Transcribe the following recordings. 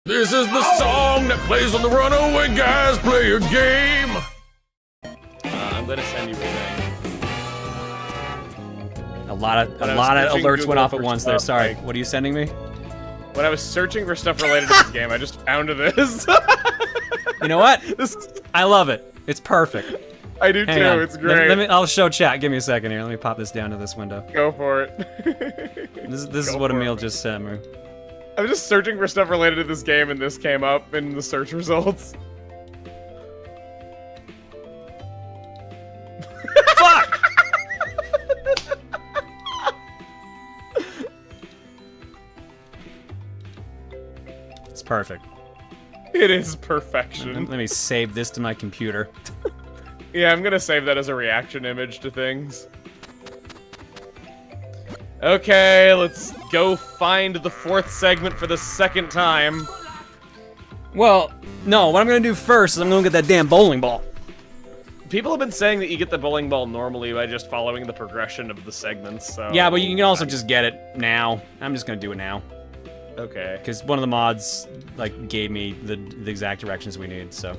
This is the song that plays on the Runaway Guys player game. I'm gonna send you a thing. A lot of alerts went off at once there. Sorry. What are you sending me? When I was searching for stuff related to this game, I just found this. You know what? I love it. It's perfect. I do Hang too. on. It's great. I'll show chat. Give me a second here. Let me pop this down to this window. Go for it. This is what Emile just sent me. I was just searching for stuff related to this game, and this came up in the search results. Fuck! It's perfect. It is perfection. Let me save this to my computer. Yeah, I'm gonna save that as a reaction image to things. Okay, let's go find the fourth segment for the second time. Well, no, what I'm gonna do first is I'm gonna get that damn bowling ball. People have been saying that you get the bowling ball normally by just following the progression of the segments, so... Yeah, but you can also just get it now. I'm just gonna do it now. Okay. Because one of the mods, like, gave me the exact directions we need, so...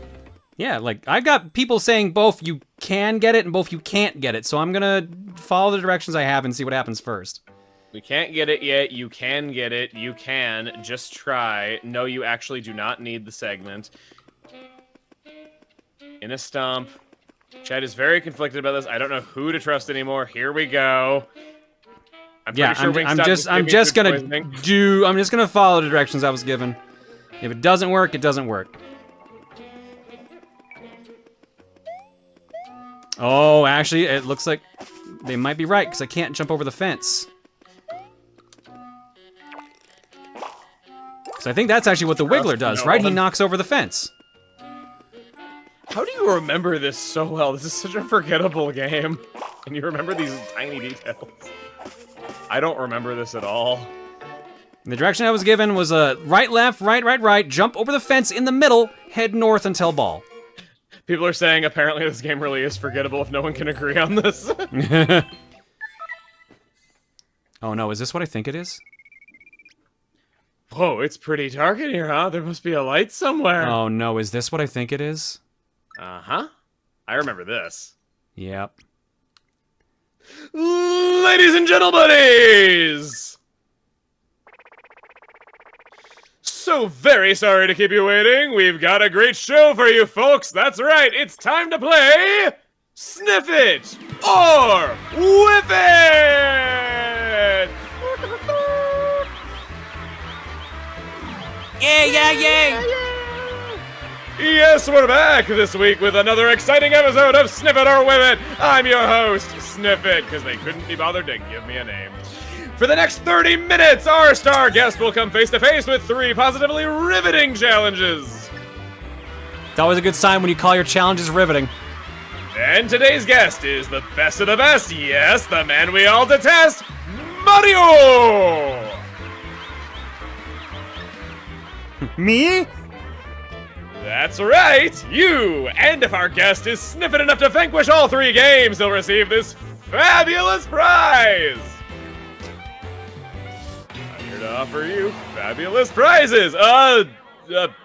Yeah, like, I got people saying both you can get it and both you can't get it, so I'm gonna follow the directions I have and see what happens first. We can't get it yet. You can get it. You can. Just try. No, you actually do not need the segment. In a stump. Chad is very conflicted about this. I don't know who to trust anymore. Here we go. I'm just gonna follow the directions I was given. If it doesn't work, it doesn't work. Oh, actually, it looks like they might be right, because I can't jump over the fence. So I think that's actually what the Wiggler does, right? He knocks over the fence. How do you remember this so well? This is such a forgettable game. And you remember these tiny details. I don't remember this at all. The direction I was given was right, left, right, jump over the fence in the middle, head north until ball. People are saying apparently this game really is forgettable if no one can agree on this. Oh no, is this what I think it is? Whoa, it's pretty dark in here, huh? There must be a light somewhere. Oh no, is this what I think it is? Uh-huh. I remember this. Yep. Ladies and gentlemen, so very sorry to keep you waiting. We've got a great show for you folks. That's right, it's time to play Sniff It or Whip It! Yeah! Yes, we're back this week with another exciting episode of Sniff It or Whip It. I'm your host, Sniff It, because they couldn't be bothered to give me a name. For the next 30 minutes, our star guest will come face to face with 3 positively riveting challenges. It's always a good sign when you call your challenges riveting. And today's guest is the best of the best, yes, the man we all detest, Mario! Me? That's right, you! And if our guest is sniffing enough to vanquish all 3 games, he'll receive this fabulous prize! I'm here to offer you fabulous prizes! A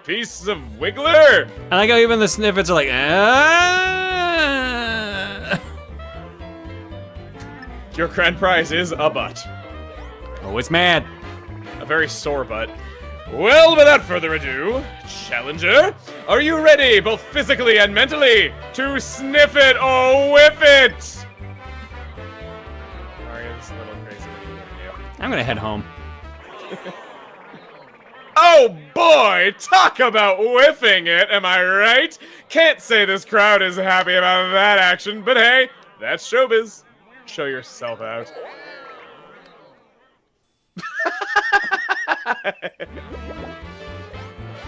piece of Wiggler! I like how even the sniffets are like, Your grand prize is a butt. Oh, it's mad. A very sore butt. Well, without further ado, challenger, are you ready, both physically and mentally, to sniff it or whip it? Mario, this is a little crazy. What are you gonna do? I'm gonna head home. Oh boy, talk about whiffing it, am I right? Can't say this crowd is happy about that action, but hey, that's showbiz. Show yourself out.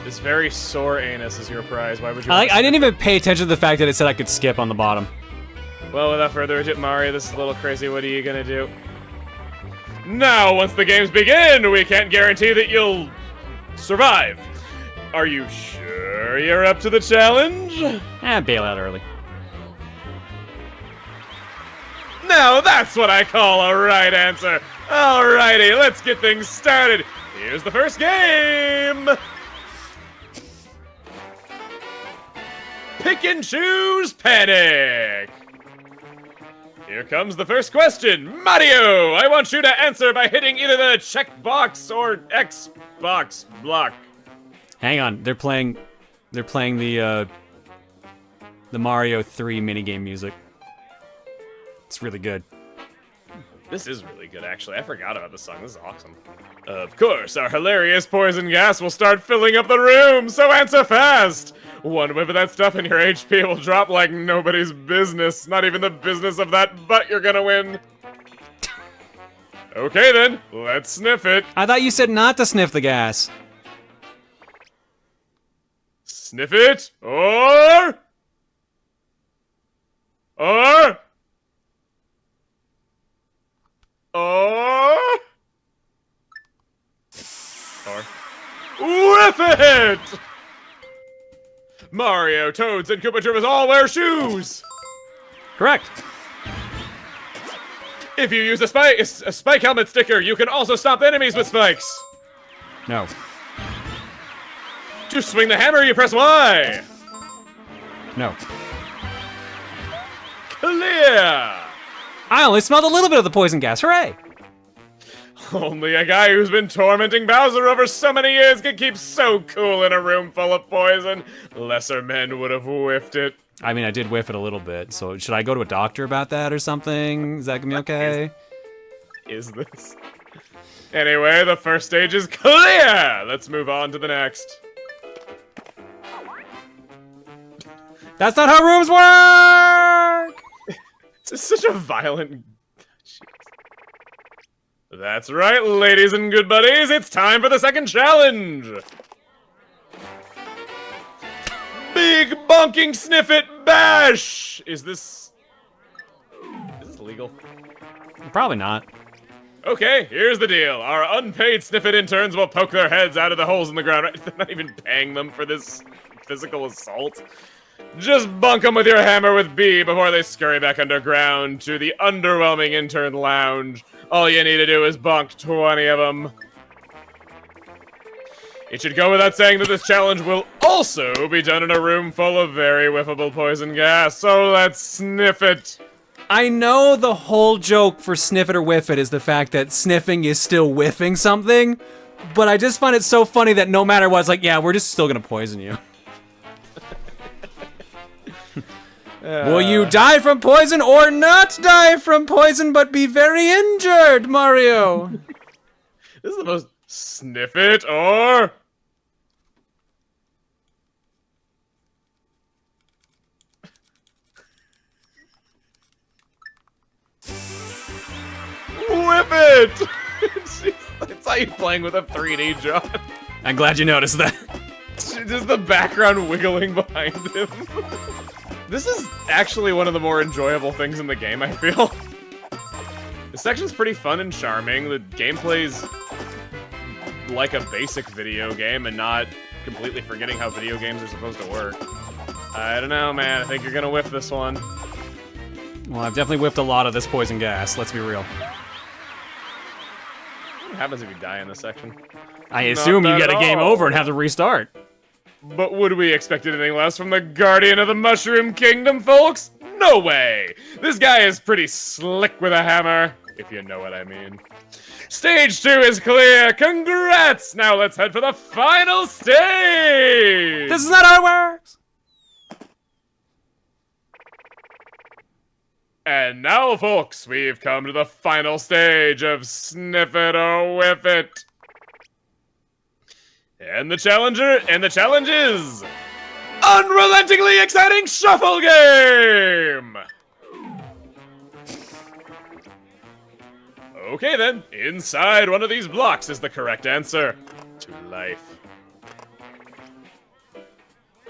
This very sore anus is your prize. Why would you? I didn't even pay attention to the fact that it said I could skip on the bottom. Well, without further ado, Mario, this is a little crazy. What are you gonna do? Now, once the games begin, we can't guarantee that you'll survive. Are you sure you're up to the challenge? Bail out early. Now that's what I call a right answer. Alrighty, let's get things started. Here's the first game. Pick and choose panic. Here comes the first question. Mario, I want you to answer by hitting either the checkbox or Xbox block. Hang on, they're playing the Mario 3 minigame music. It's really good. This is really good, actually. I forgot about this song. This is awesome. Of course, our hilarious poison gas will start filling up the room, so answer fast! One whiff of that stuff and your HP will drop like nobody's business. Not even the business of that butt you're gonna win. Okay then, let's sniff it. I thought you said not to sniff the gas. Sniff it, or... Whiff it! Mario, Toads, and Koopa Troopas all wear shoes! Correct. If you use a spike helmet sticker, you can also stop enemies with spikes. No. To swing the hammer, you press Y. No. Clear! I only smelled a little bit of the poison gas. Hooray! Only a guy who's been tormenting Bowser over so many years can keep so cool in a room full of poison. Lesser men would have whiffed it. I mean, I did whiff it a little bit, so should I go to a doctor about that or something? Is that gonna be okay? Is this? Anyway, the first stage is clear! Let's move on to the next. That's not how rooms work! It's just such a violent... That's right, ladies and good buddies, it's time for the second challenge! Big bonking sniff it bash! Is this legal? Probably not. Okay, here's the deal. Our unpaid sniff it interns will poke their heads out of the holes in the ground. Right? They're not even paying them for this physical assault. Just bunk them with your hammer with B before they scurry back underground to the underwhelming intern lounge. All you need to do is bunk 20 of them. It should go without saying that this challenge will also be done in a room full of very whiffable poison gas, so let's sniff it. I know the whole joke for sniff it or whiff it is the fact that sniffing is still whiffing something, but I just find it so funny that no matter what, it's like, yeah, we're just still gonna poison you. Will you die from poison or not die from poison but be very injured, Mario? This is the most sniff it or... Whip it! It's like you playing with a 3D John. I'm glad you noticed that. Just the background wiggling behind him. This is actually one of the more enjoyable things in the game, I feel. The section's pretty fun and charming. The gameplay's like a basic video game and not completely forgetting how video games are supposed to work. I don't know, man. I think you're gonna whiff this one. Well, I've definitely whiffed a lot of this poison gas, let's be real. What happens if you die in this section? I assume you get a game over and have to restart. But would we expect anything less from the Guardian of the Mushroom Kingdom, folks? No way! This guy is pretty slick with a hammer, if you know what I mean. Stage 2 is clear! Congrats! Now let's head for the final stage! This is not how it works! And now, folks, we've come to the final stage of Sniff It or Whiff It. And the challenge is... Unrelentingly Exciting Shuffle Game! Okay then, inside one of these blocks is the correct answer to life.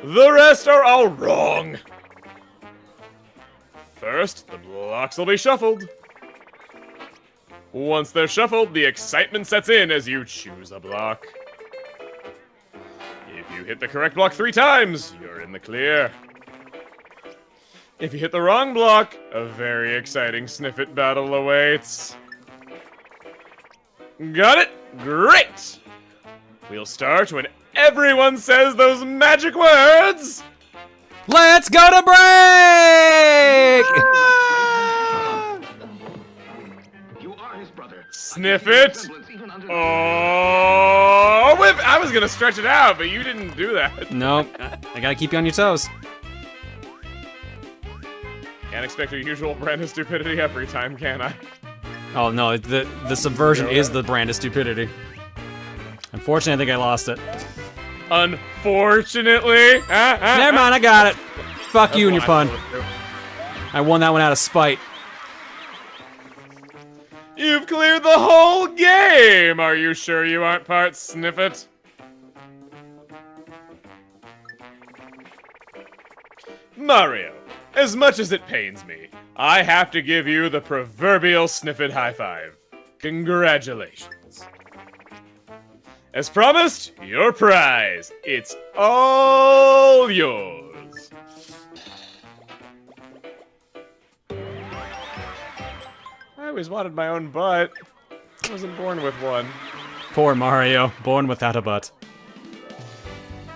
The rest are all wrong. First, the blocks will be shuffled. Once they're shuffled, the excitement sets in as you choose a block. If you hit the correct block 3 times, you're in the clear. If you hit the wrong block, a very exciting Sniff It battle awaits. Got it? Great! We'll start when everyone says those magic words. Let's go to break! You are his brother. Sniff it! Oh, whip! I was gonna stretch it out, but you didn't do that. Nope. I gotta keep you on your toes. Can't expect your usual brand of stupidity every time, can I? Oh no, the subversion is the brand of stupidity. Unfortunately, I think I lost it. Unfortunately. Never mind, I got it. Fuck you and your pun. I won that one out of spite. You've cleared the whole game! Are you sure you aren't part Sniff It? Mario, as much as it pains me, I have to give you the proverbial Sniff It high five. Congratulations. As promised, your prize. It's all yours. I always wanted my own butt. I wasn't born with one. Poor Mario, born without a butt.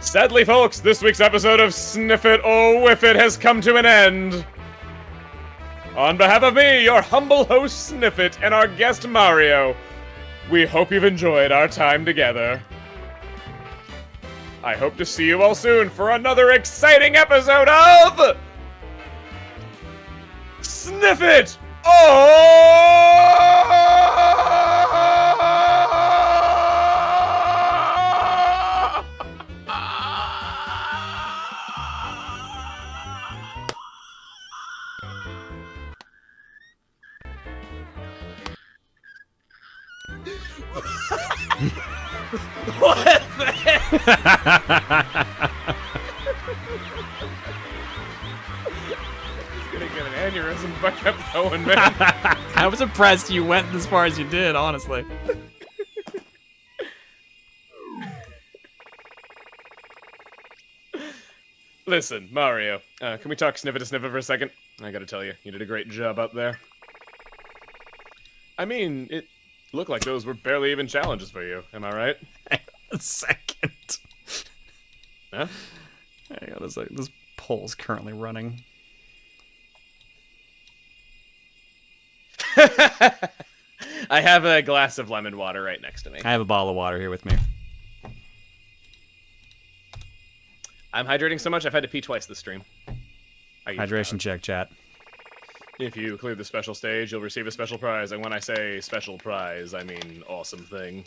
Sadly, folks, this week's episode of Sniff It or Whiff It has come to an end. On behalf of me, your humble host Sniff It, and our guest Mario, we hope you've enjoyed our time together. I hope to see you all soon for another exciting episode of Sniff It! What the heck? Gonna get an aneurysm if I kept going, man. I was impressed you went as far as you did, honestly. Listen, Mario, can we talk Sniffit to Sniffit for a second? I gotta tell you, you did a great job up there. I mean, it looked like those were barely even challenges for you, am I right? Hang on a second. Huh? Hang on a second. This poll's currently running. I have a glass of lemon water right next to me. I have a bottle of water here with me. I'm hydrating so much I've had to pee twice this stream. Hydration check, chat. If you clear the special stage, you'll receive a special prize, and when I say special prize, I mean awesome thing.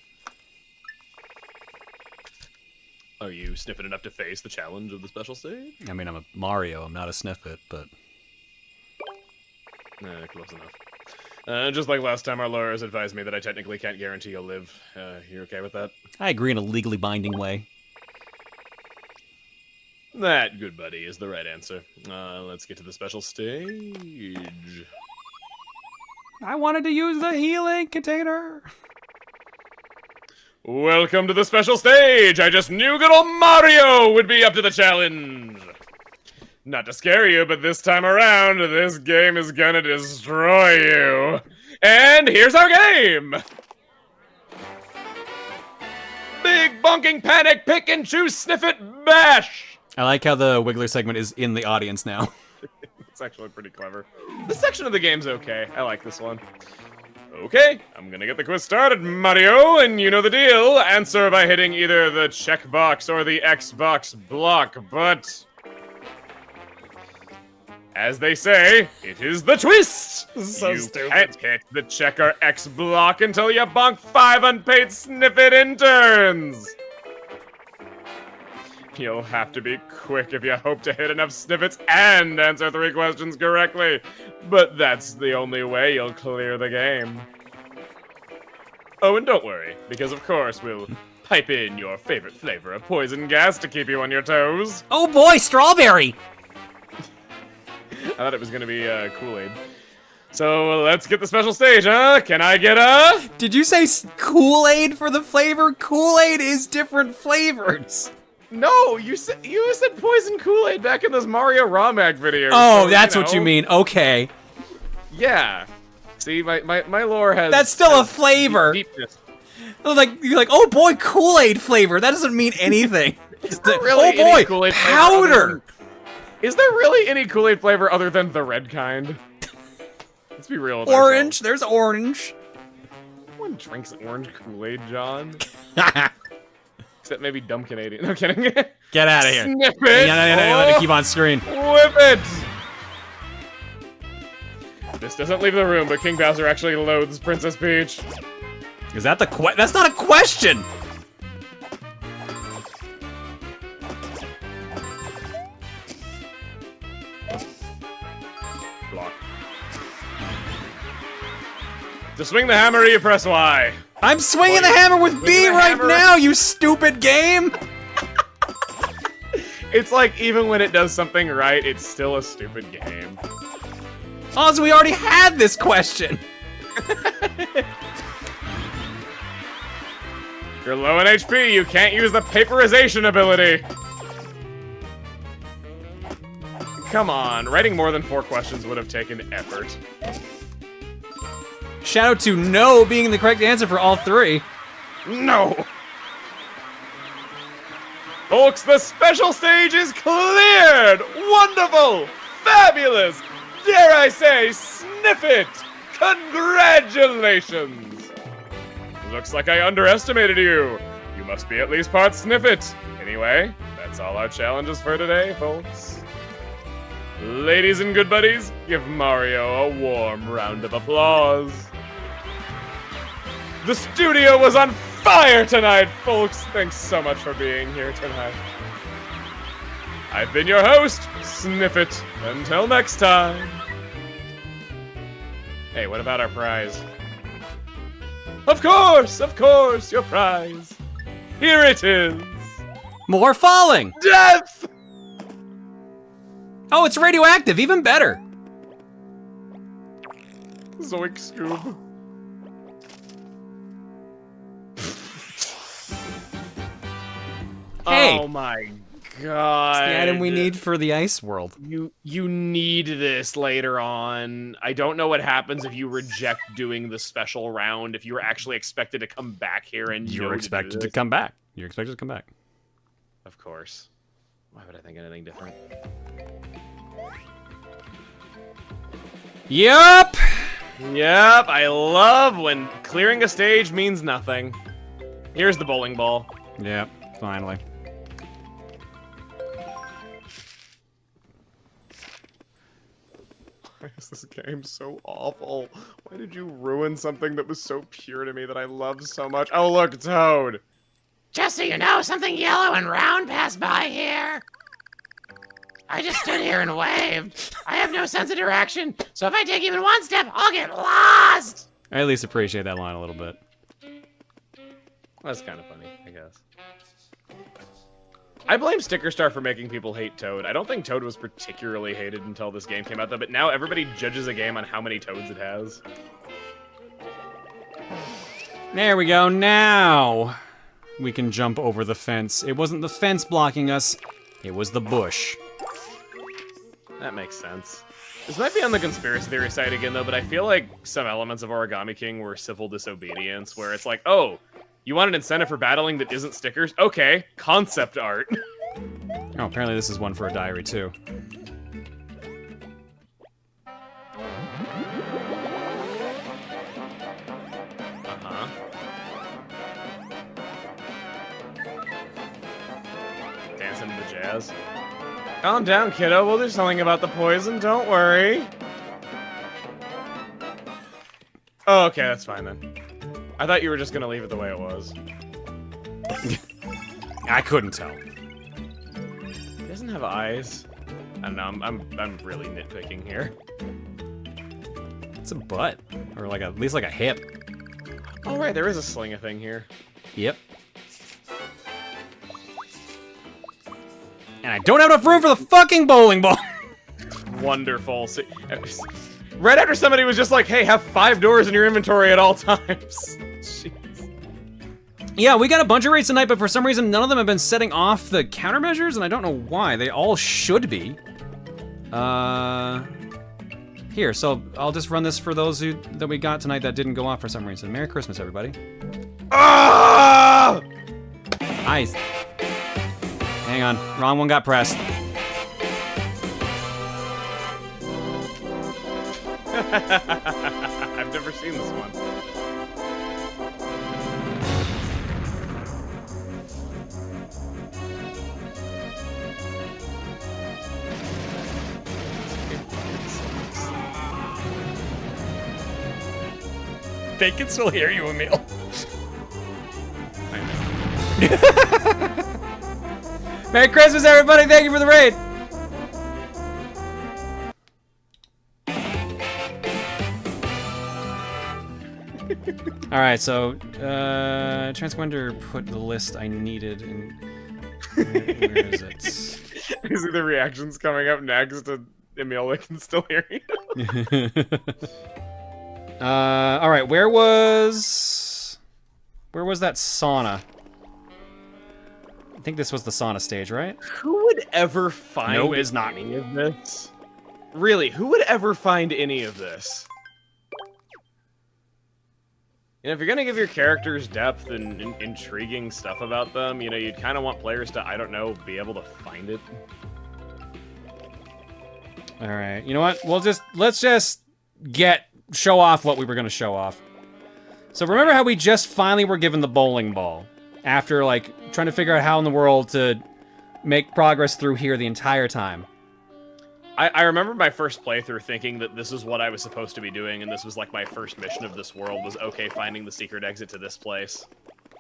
Are you sniffing enough to face the challenge of the special stage? I mean, I'm a Mario. I'm not a Sniffit, but... Close enough. Just like last time, our lawyers advised me that I technically can't guarantee you'll live. You okay with that? I agree in a legally binding way. That, good buddy, is the right answer. Let's get to the special stage. I wanted to use the healing container. Welcome to the special stage! I just knew good old Mario would be up to the challenge! Not to scare you, but this time around, this game is gonna destroy you. And here's our game! Big bonking panic, pick and choose, sniff it, bash! I like how the Wiggler segment is in the audience now. It's actually pretty clever. This section of the game's okay. I like this one. Okay, I'm gonna get the quiz started, Mario, and you know the deal. Answer by hitting either the checkbox or the Xbox block, but... as they say, it is the twist! This is so you stupid. can't hit the check or X block until you bonk 5 unpaid Sniffit interns! You'll have to be quick if you hope to hit enough Sniffits and answer 3 questions correctly. But that's the only way you'll clear the game. Oh, and don't worry, because of course we'll pipe in your favorite flavor of poison gas to keep you on your toes. Oh boy, strawberry! I thought it was gonna be Kool-Aid. So let's get the special stage, huh? Can I get a... Did you say Kool-Aid for the flavor? Kool-Aid is different flavors. No, you said poison Kool-Aid back in those Mario Romac videos. Oh, so, that's you what you know. mean. Okay. Yeah. See, my lore has... That's still a flavor. Deepness. Like, you're like, oh boy, Kool-Aid flavor. That doesn't mean anything. Not really oh boy, any Kool-Aid flavor other powder. Is there really any Kool-Aid flavor other than the red kind? Let's be real with Orange. There's orange. No one drinks orange Kool-Aid, John. Except maybe dumb Canadian. No, kidding. Get out of here. Snip it! Yeah, let it keep on screen. Whip it! This doesn't leave the room, but King Bowser actually loathes Princess Peach. Is that the That's not a question! Block. To swing the hammer, you press Y. I'm swinging the hammer with B the right hammer. now, you stupid game! It's like, even when it does something right, it's still a stupid game. Also, we already had this question! You're low in HP, you can't use the paperization ability. Come on, writing more than 4 questions would have taken effort. Shout out to no being the correct answer for all 3. No! Folks, the special stage is cleared! Wonderful! Fabulous! Dare I say, sniff it! Congratulations! Looks like I underestimated you. You must be at least part sniff it. Anyway, that's all our challenges for today, folks. Ladies and good buddies, give Mario a warm round of applause. The studio was on fire tonight, folks. Thanks so much for being here tonight. I've been your host, Sniff It. Until next time. Hey, what about our prize? Of course, your prize. Here it is. More falling! Death! Oh, it's radioactive, even better. Zoink Scoob. Hey. Oh my god. It's the item we need for the ice world. You need this later on. I don't know what happens if you reject doing the special round, if you were actually expected to come back here and You're expected to come back. You're expected to come back. Of course. Why would I think anything different? Yup! Yep, I love when clearing a stage means nothing. Here's the bowling ball. Yep, finally. Why is this game so awful? Why did you ruin something that was so pure to me that I love so much? Oh, look, Toad! Just so you know, something yellow and round passed by here. I just stood here and waved. I have no sense of direction, so if I take even one step, I'll get lost. I at least appreciate that line a little bit. That's kind of funny, I guess. I blame Sticker Star for making people hate Toad. I don't think Toad was particularly hated until this game came out, though, but now everybody judges a game on how many Toads it has. There we go, now we can jump over the fence. It wasn't the fence blocking us, it was the bush. That makes sense. This might be on the conspiracy theory side again, though, but I feel like some elements of Origami King were civil disobedience, where it's like, oh, you want an incentive for battling that isn't stickers? Okay, concept art. Oh, apparently this is one for a diary, too. Uh-huh. Dancing to the jazz. Calm down, kiddo. We'll do something about the poison. Don't worry. Oh, okay, that's fine then. I thought you were just gonna leave it the way it was. I couldn't tell. He doesn't have eyes. I don't know. I'm really nitpicking here. It's a butt, or like at least like a hip. Oh right, there is a sling thing here. Yep. And I don't have enough room for the fucking bowling ball. Wonderful. See, right after somebody was just like, "Hey, have 5 doors in your inventory at all times." Jeez. Yeah, we got a bunch of raids tonight, but for some reason none of them have been setting off the countermeasures, and I don't know why. They all should be. Here, so I'll just run this for those that we got tonight that didn't go off for some reason. Merry Christmas, everybody. Ah! Nice. Hang on, wrong one got pressed. I've never seen this one. They can still hear you, Emile. Merry Christmas, everybody! Thank you for the raid. All right, so Transgender put the list I needed in. Where is it? You see the reactions coming up next to Emile. They can still hear you. All right, where was that sauna? I think this was the sauna stage, right? Who would ever find No, it is not. any of this? Really, who would ever find any of this? You know, if you're gonna give your characters depth and intriguing stuff about them, you know, you'd kind of want players to, I don't know, be able to find it. All right, you know what? Let's just show off what we were gonna show off. So remember how we just finally were given the bowling ball after like trying to figure out how in the world to make progress through here the entire time. I remember my first playthrough thinking that this is what I was supposed to be doing, and this was like my first mission of this world was, okay, finding the secret exit to this place.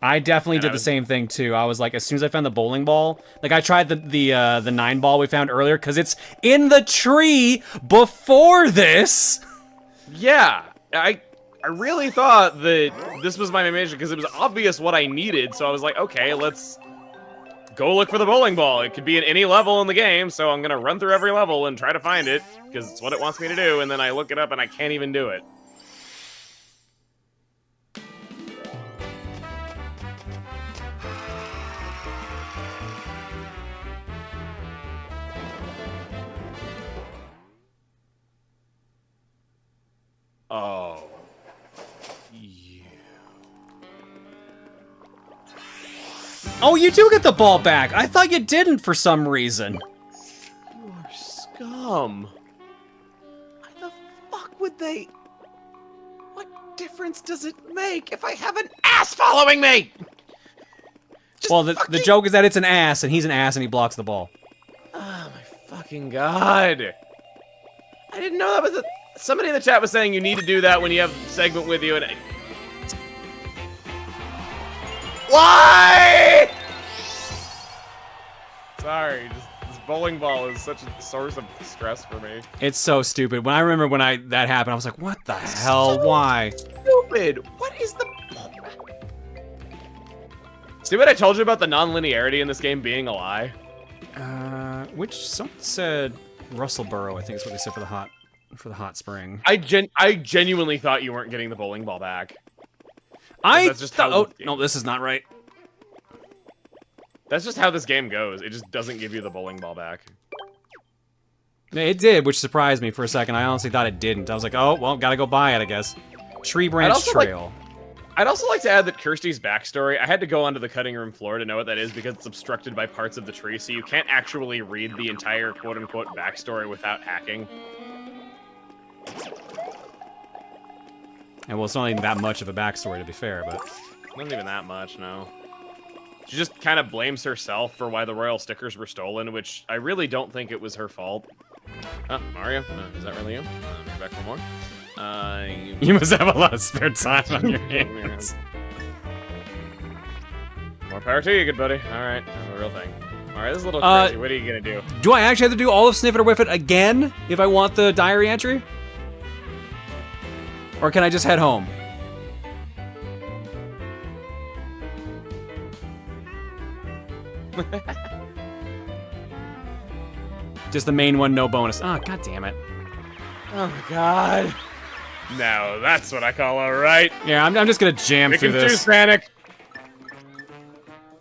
I definitely did the same thing too. I was like, as soon as I found the bowling ball, like I tried the 9 ball we found earlier because it's in the tree before this. Yeah, I really thought that this was my main mission because it was obvious what I needed, so I was like, okay, let's go look for the bowling ball. It could be in any level in the game, so I'm gonna run through every level and try to find it, because it's what it wants me to do, and then I look it up and I can't even do it. Oh. Oh, you do get the ball back. I thought you didn't for some reason. You are scum. Why the fuck would they... What difference does it make if I have an ass following me? Just Well, the joke is that it's an ass, and he's an ass, and he blocks the ball. Oh my fucking god. I didn't know that was a... Somebody in the chat was saying you need to do that when you have a segment with you, and Why? Sorry, just this bowling ball is such a source of stress for me. It's so stupid. When I remember when that happened, I was like, what the hell? So Why? Stupid. What is the... See what I told you about the non-linearity in this game being a lie? Which someone said Russellboro, I think is what they said for the hot spring. I genuinely thought you weren't getting the bowling ball back. That's just how no, this is not right. That's just how this game goes. It just doesn't give you the bowling ball back. It did, which surprised me for a second. I honestly thought it didn't. I was like, oh, well, gotta go buy it, I guess. Tree Branch Trail. I'd also like to add that Kirsty's backstory, I had to go onto the cutting room floor to know what that is because it's obstructed by parts of the tree, so you can't actually read the entire quote-unquote backstory without hacking. And well, it's not even that much of a backstory, to be fair, but... It's not even that much, no. She just kind of blames herself for why the royal stickers were stolen, which I really don't think it was her fault. Mario? Is that really you? You're back for more? You must have a lot of spare time on your hands. More power to you, good buddy. Alright, a real thing. Alright, this is a little crazy. What are you gonna do? Do I actually have to do all of Sniff It or Whiff It again if I want the diary entry? Or can I just head home? Just the main one, no bonus. Oh, god damn it. Oh my god. Now that's what I call alright. Yeah, I'm just gonna jam through this. Choose panic.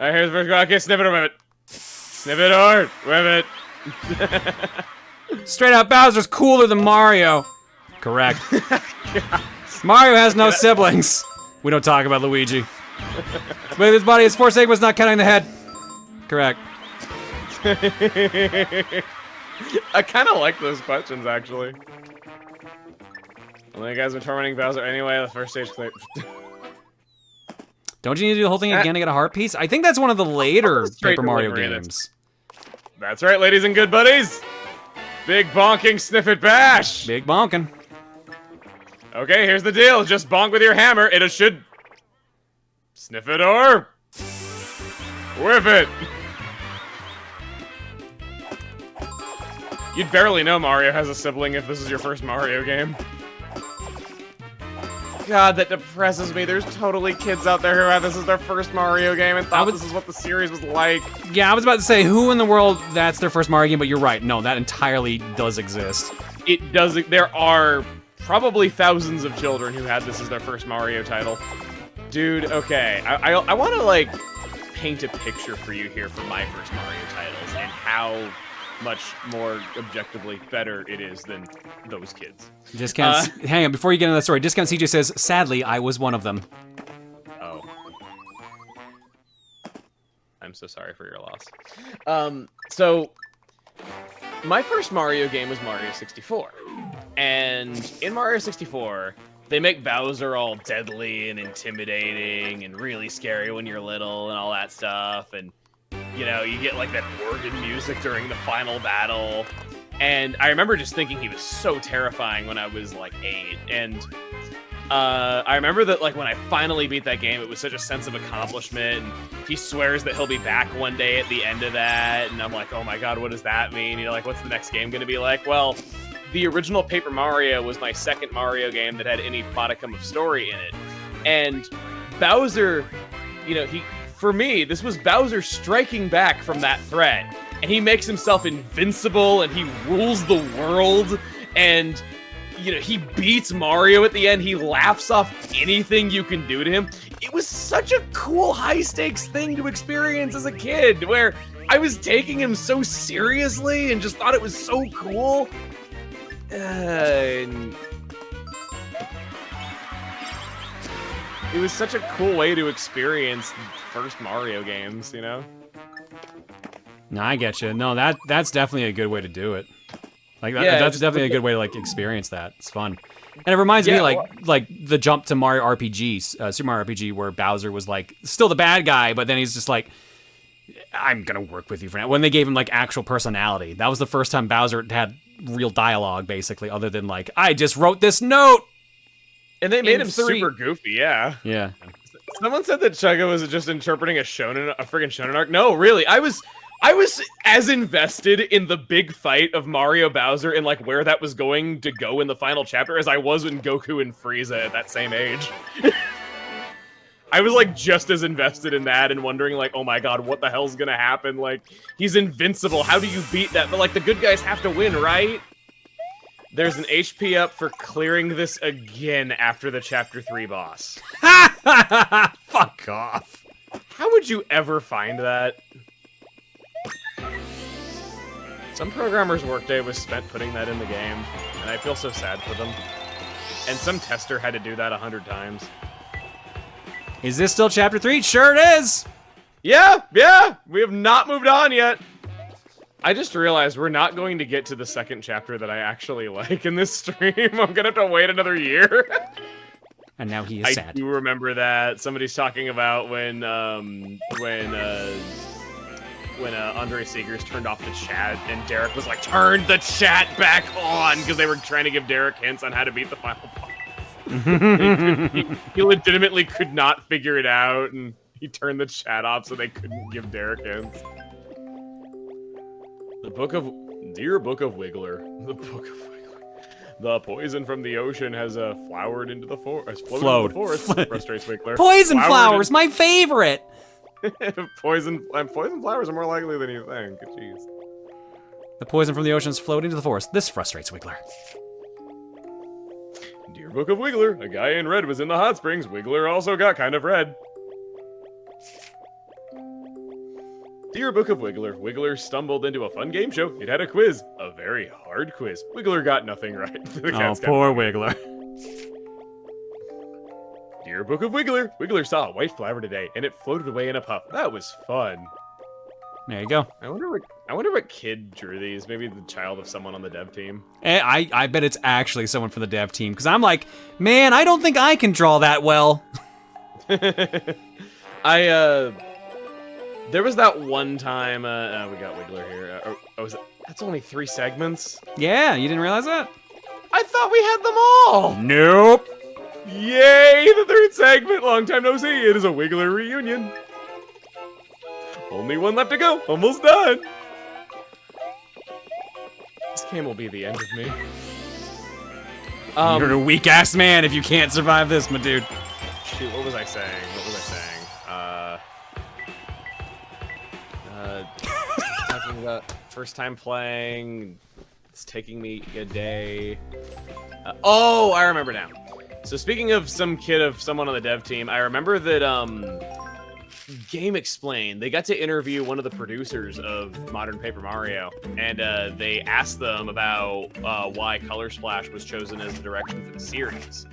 Alright, here's the first one. Okay, sniff it or whip it. Sniff it or whip it. Straight up, Bowser's cooler than Mario. Correct. Mario has no siblings. We don't talk about Luigi. With his body, his 4 segments, not counting the head. Correct. I kind of like those questions, actually. Well, you guys been tormenting Bowser anyway. The first stage clear. Don't you need to do the whole thing again to get a heart piece? I think that's one of the later Straight Paper Mario delivery, games. That's right, ladies and good buddies. Big bonking sniff it bash. Big bonkin'. Okay, here's the deal. Just bonk with your hammer. It should sniff it or whiff it. You'd barely know Mario has a sibling if this is your first Mario game. God, that depresses me. There's totally kids out there who have this as their first Mario game and thought this is what the series was like. Yeah, I was about to say, who in the world that's their first Mario game, but you're right. No, that entirely does exist. It does. There are probably thousands of children who had this as their first Mario title. Dude, okay. I want to, like, paint a picture for you here for my first Mario titles and how much more objectively better it is than those kids. Discount. Hang on, before you get into that story, Discount CJ says, sadly, I was one of them. Oh. I'm so sorry for your loss. So, my first Mario game was Mario 64. And in Mario 64, they make Bowser all deadly and intimidating and really scary when you're little and all that stuff. And, you know, you get like that organ music during the final battle. And I remember just thinking he was so terrifying when I was like 8. And I remember that like when I finally beat that game, it was such a sense of accomplishment. And he swears that he'll be back one day at the end of that. And I'm like, oh my God, what does that mean? You know, like, what's the next game going to be like? Well, the original Paper Mario was my second Mario game that had any modicum of story in it. And Bowser, you know, for me, this was Bowser striking back from that threat. And he makes himself invincible and he rules the world. And, you know, he beats Mario at the end. He laughs off anything you can do to him. It was such a cool high stakes thing to experience as a kid where I was taking him so seriously and just thought it was so cool. It was such a cool way to experience first Mario games, you know? No, I get you. No, that's definitely a good way to do it. Like Yeah, that's just definitely a good way to like experience that. It's fun, and it reminds me like the jump to Mario RPG, Super Mario RPG, where Bowser was like still the bad guy, but then he's just like, I'm gonna work with you for now. When they gave him like actual personality, that was the first time Bowser had real dialogue, basically, other than like, I just wrote this note. And they made him 3. super goofy, yeah. Yeah. Someone said that Chugga was just interpreting a friggin' shonen arc. No, really, I was as invested in the big fight of Mario Bowser and like where that was going to go in the final chapter as I was in Goku and Frieza at that same age. I was like just as invested in that and wondering like, oh my God, what the hell's gonna happen? Like, he's invincible. How do you beat that? But like the good guys have to win, right? There's an HP up for clearing this again after the Chapter 3 boss. Fuck off. How would you ever find that? Some programmer's workday was spent putting that in the game, and I feel so sad for them. And some tester had to do that 100 times. Is this still Chapter 3? Sure it is! Yeah, we have not moved on yet. I just realized we're not going to get to the second chapter that I actually like in this stream. I'm gonna have to wait another year. And now he is sad. I do remember that. Somebody's talking about when Andre Seegers turned off the chat, and Derek was like, turn the chat back on, because they were trying to give Derek hints on how to beat the final boss. he legitimately could not figure it out, and he turned the chat off so they couldn't give Derek hints. Dear Book of Wiggler, the Book of Wiggler. The poison from the ocean has flowered into the forest. Flowed. Into the forest. Frustrates Wiggler. Poison flowers, my favorite! Poison flowers are more likely than you think. Jeez. The poison from the oceans flowed into the forest. This frustrates Wiggler. Dear Book of Wiggler, a guy in red was in the hot springs. Wiggler also got kind of red. Dear Book of Wiggler, Wiggler stumbled into a fun game show. It had a quiz. A very hard quiz. Wiggler got nothing right. Oh, poor Wiggler. Dear Book of Wiggler, Wiggler saw a white flower today, and it floated away in a puff. That was fun. There you go. I wonder what kid drew these. Maybe the child of someone on the dev team. I bet it's actually someone from the dev team, because I'm like, man, I don't think I can draw that well. There was that one time, we got Wiggler here. That's only 3 segments? Yeah, you didn't realize that? I thought we had them all! Nope. Yay, the 3rd segment! Long time no see, it is a Wiggler reunion. Only one left to go, almost done. This game will be the end of me. You're a weak-ass man if you can't survive this, my dude. Shoot, what was I saying? Talking about first time playing, it's taking me a day. Oh, I remember now. So speaking of some kid of someone on the dev team, I remember that Game Explained, they got to interview one of the producers of Modern Paper Mario, and they asked them about why Color Splash was chosen as the direction for the series.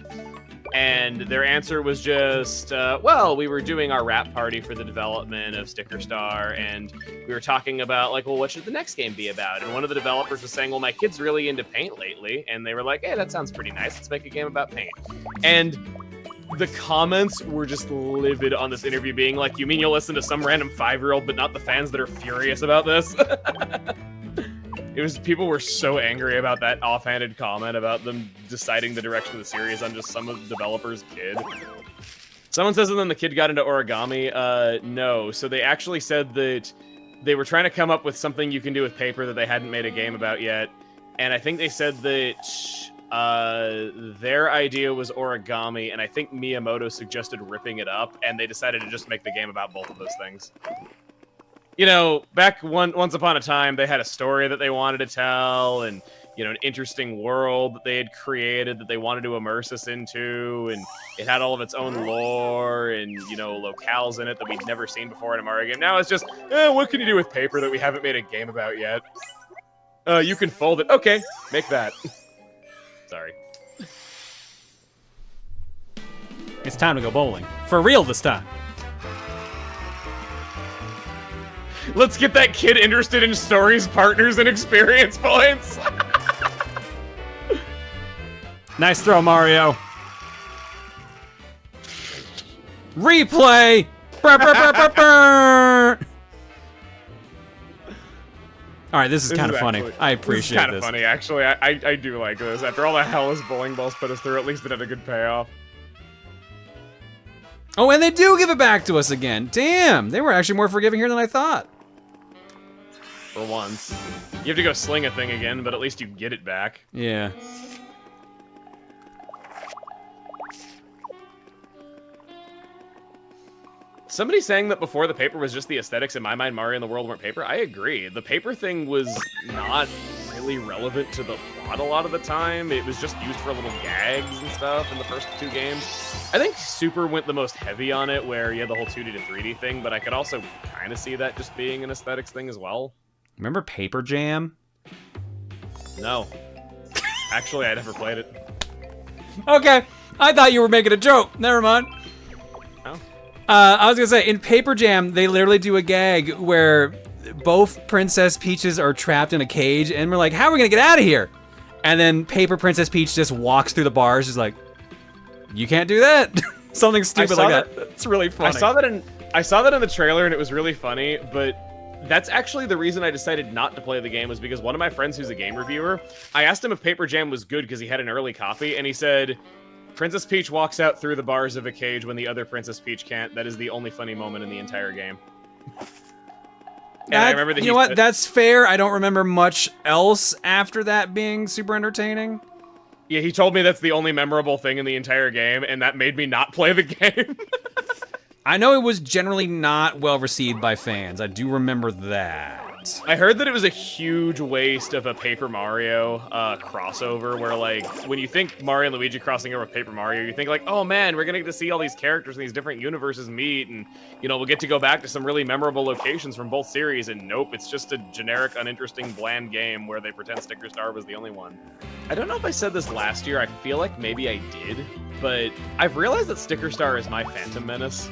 And their answer was just, well, we were doing our wrap party for the development of Sticker Star, and we were talking about, like, well, what should the next game be about? And one of the developers was saying, well, my kid's really into paint lately. And they were like, hey, that sounds pretty nice. Let's make a game about paint. And the comments were just livid on this interview, being like, you mean you'll listen to some random 5-year-old, but not the fans that are furious about this? People were so angry about that offhanded comment about them deciding the direction of the series on just some of the developer's kid. Someone says that then the kid got into origami. No. So they actually said that they were trying to come up with something you can do with paper that they hadn't made a game about yet. And I think they said that their idea was origami, and I think Miyamoto suggested ripping it up, and they decided to just make the game about both of those things. You know, back once upon a time, they had a story that they wanted to tell, and, you know, an interesting world that they had created that they wanted to immerse us into, and it had all of its own lore and, you know, locales in it that we'd never seen before in a Mario game. Now it's just, what can you do with paper that we haven't made a game about yet? You can fold it. Okay, make that. Sorry. It's time to go bowling. For real this time. Let's get that kid interested in stories, partners, and experience points. Nice throw, Mario. Replay! Brr, brr, brr, brr, brr. All right, this is kind of funny. I appreciate this. Kind of funny, actually. I do like this. After all the hell his bowling balls put us through, at least it had a good payoff. Oh, and they do give it back to us again. Damn, they were actually more forgiving here than I thought. For once. You have to go sling a thing again, but at least you get it back. Yeah. Somebody saying that before the paper was just the aesthetics, in my mind, Mario and the world weren't paper. I agree. The paper thing was not really relevant to the plot a lot of the time. It was just used for little gags and stuff in the first 2 games. I think Super went the most heavy on it, where you had the whole 2D to 3D thing, but I could also kind of see that just being an aesthetics thing as well. Remember Paper Jam? No. Actually, I never played it. Okay, I thought you were making a joke. Never mind. Oh. I was gonna say, in Paper Jam, they literally do a gag where both Princess Peaches are trapped in a cage, and we're like, how are we gonna get out of here? And then Paper Princess Peach just walks through the bars, just like, you can't do that. Something stupid like that. It's really funny. I saw that in the trailer, and it was really funny, but that's actually the reason I decided not to play the game, was because one of my friends who's a game reviewer, I asked him if Paper Jam was good because he had an early copy, and he said, Princess Peach walks out through the bars of a cage when the other Princess Peach can't. That is the only funny moment in the entire game. And I remember that you know what? That's fair. I don't remember much else after that being super entertaining. Yeah, he told me that's the only memorable thing in the entire game, and that made me not play the game. I know it was generally not well received by fans. I do remember that. I heard that it was a huge waste of a Paper Mario crossover, where, like, when you think Mario and Luigi crossing over with Paper Mario, you think, like, oh man, we're gonna get to see all these characters in these different universes meet, and, you know, we'll get to go back to some really memorable locations from both series, and nope, it's just a generic, uninteresting, bland game where they pretend Sticker Star was the only one. I don't know if I said this last year, I feel like maybe I did, but I've realized that Sticker Star is my Phantom Menace.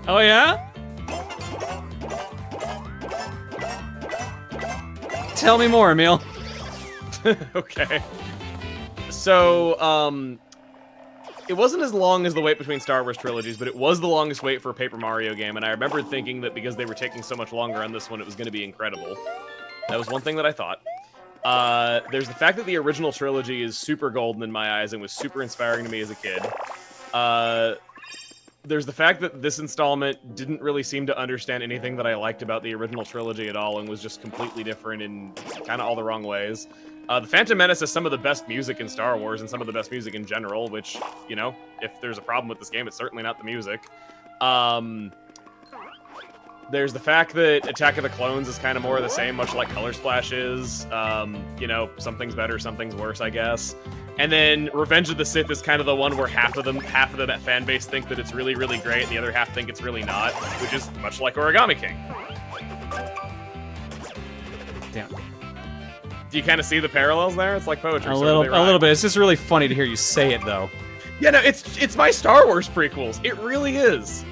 Oh yeah? Tell me more, Emile. Okay. So, it wasn't as long as the wait between Star Wars trilogies, but it was the longest wait for a Paper Mario game, and I remembered thinking that because they were taking so much longer on this one, it was going to be incredible. That was one thing that I thought. There's the fact that the original trilogy is super golden in my eyes and was super inspiring to me as a kid. There's the fact that this installment didn't really seem to understand anything that I liked about the original trilogy at all and was just completely different in kind of all the wrong ways. The Phantom Menace has some of the best music in Star Wars and some of the best music in general, which, you know, if there's a problem with this game, it's certainly not the music. There's the fact that Attack of the Clones is kind of more of the same, much like Color Splash is. You know, something's better, something's worse, I guess. And then Revenge of the Sith is kind of the one where half of the fan base think that it's really, really great, and the other half think it's really not, which is much like Origami King. Damn. Do you kind of see the parallels there? It's like poetry. A little bit. It's just really funny to hear you say it, though. Yeah, no, it's my Star Wars prequels. It really is.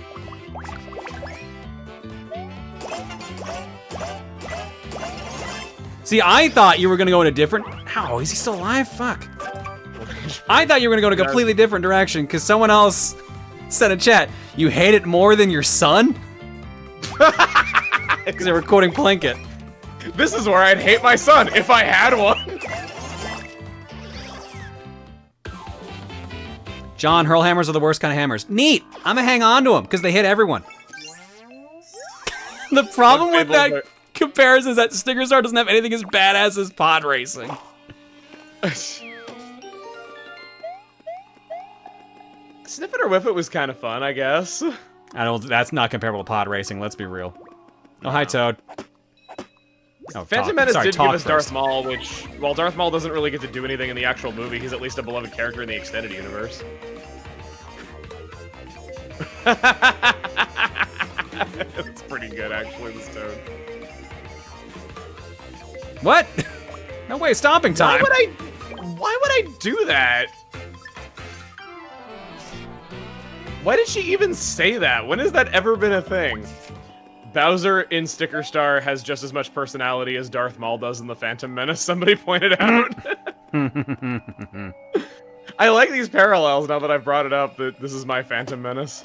See, I thought you were gonna go in a different. Ow, is he still alive? Fuck. I thought you were gonna go in a completely different direction because someone else said in chat, you hate it more than your son? Because they were quoting Plinkett. This is where I'd hate my son if I had one. John, hurl hammers are the worst kind of hammers. Neat. I'm gonna hang on to them because they hit everyone. The problem with that comparison is that Sticker Star doesn't have anything as badass as pod racing. Sniff It or Whiff It was kind of fun, I guess. That's not comparable to pod racing, let's be real. Oh, hi, Toad. Oh, Phantom Menace did give us Darth Maul, which, while Darth Maul doesn't really get to do anything in the actual movie, he's at least a beloved character in the extended universe. It's pretty good, actually, this Toad. What? No way, stomping time. Why would I do that? Why did she even say that? When has that ever been a thing? Bowser in Sticker Star has just as much personality as Darth Maul does in The Phantom Menace, somebody pointed out. I like these parallels now that I've brought it up, that this is my Phantom Menace.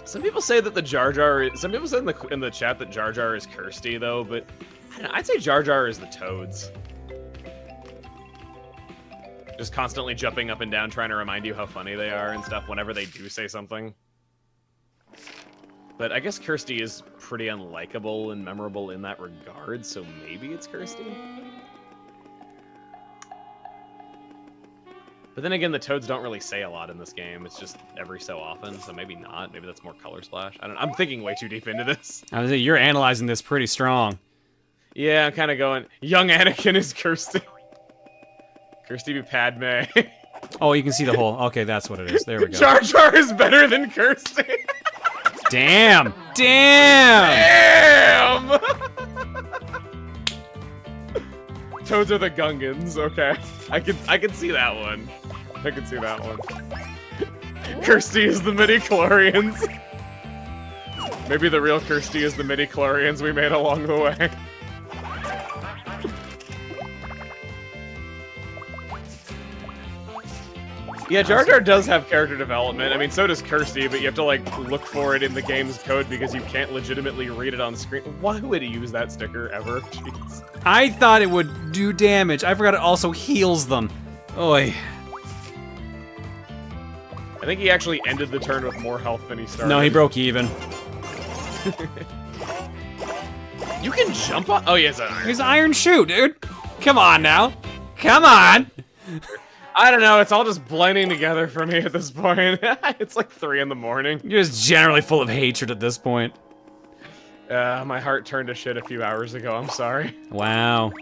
Some people say that the Jar Jar... Some people said in the chat that Jar Jar is Kirsty, though, but I don't know, I'd say Jar Jar is the Toads. Just constantly jumping up and down, trying to remind you how funny they are and stuff whenever they do say something. But I guess Kirsty is pretty unlikable and memorable in that regard, so maybe it's Kirsty? But then again, the Toads don't really say a lot in this game. It's just every so often, so maybe not. Maybe that's more Color Splash. I don't know. I'm thinking way too deep into this. I was saying, you're analyzing this pretty strong. Yeah, I'm kind of going, young Anakin is Kirsty. Kirsty be Padme. Oh, you can see the whole... Okay, that's what it is. There we go. Jar Jar is better than Kirsty. Damn! Damn! Damn! Toads are the Gungans, okay. I can see that one. I can see that one. Kirsty is the midi-chlorians. Maybe the real Kirsty is the midi-chlorians we made along the way. Yeah, Jar Jar does have character development. I mean, so does Kirsty, but you have to, like, look for it in the game's code because you can't legitimately read it on screen. Why would he use that sticker ever? Jeez. I thought it would do damage. I forgot it also heals them. Oy. I think he actually ended the turn with more health than he started. No, he broke even. You can jump on... Oh, yeah, it's an iron. He's Iron Shoe, dude. Come on now. Come on. I don't know, it's all just blending together for me at this point. It's like 3 in the morning. You're just generally full of hatred at this point. My heart turned to shit a few hours ago, I'm sorry. Wow.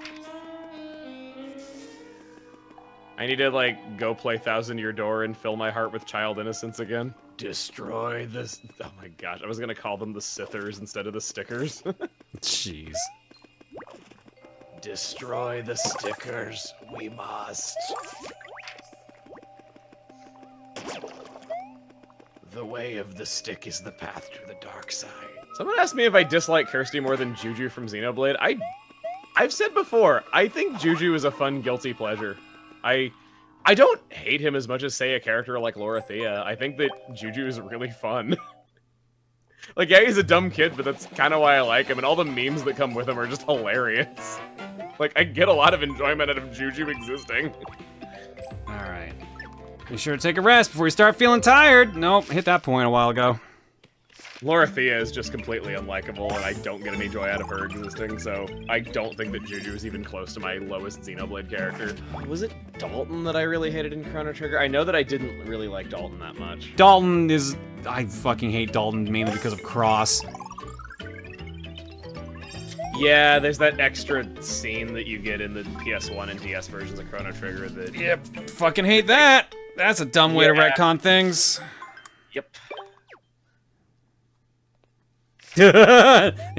I need to, like, go play Thousand Year Door and fill my heart with child innocence again. Destroy this... Oh my gosh, I was gonna call them the Sithers instead of the Stickers. Jeez. Destroy the stickers, we must. The way of the stick is the path to the dark side. Someone asked me if I dislike Kirsty more than Juju from Xenoblade. I I've said before, I think Juju is a fun guilty pleasure. I don't hate him as much as, say, a character like Lorithia. I think that Juju is really fun. Like, yeah, he's a dumb kid, but that's kind of why I like him, and all the memes that come with him are just hilarious. Like, I get a lot of enjoyment out of Juju existing. Alright. Be sure to take a rest before you start feeling tired. Nope, hit that point a while ago. Lorithia is just completely unlikable, and I don't get any joy out of her existing, so I don't think that Juju is even close to my lowest Xenoblade character. Was it Dalton that I really hated in Chrono Trigger? I know that I didn't really like Dalton that much. Dalton is... I fucking hate Dalton mainly because of Cross. Yeah, there's that extra scene that you get in the PS1 and DS versions of Chrono Trigger that... Yep, fucking hate that! That's a dumb way to retcon things. Yep.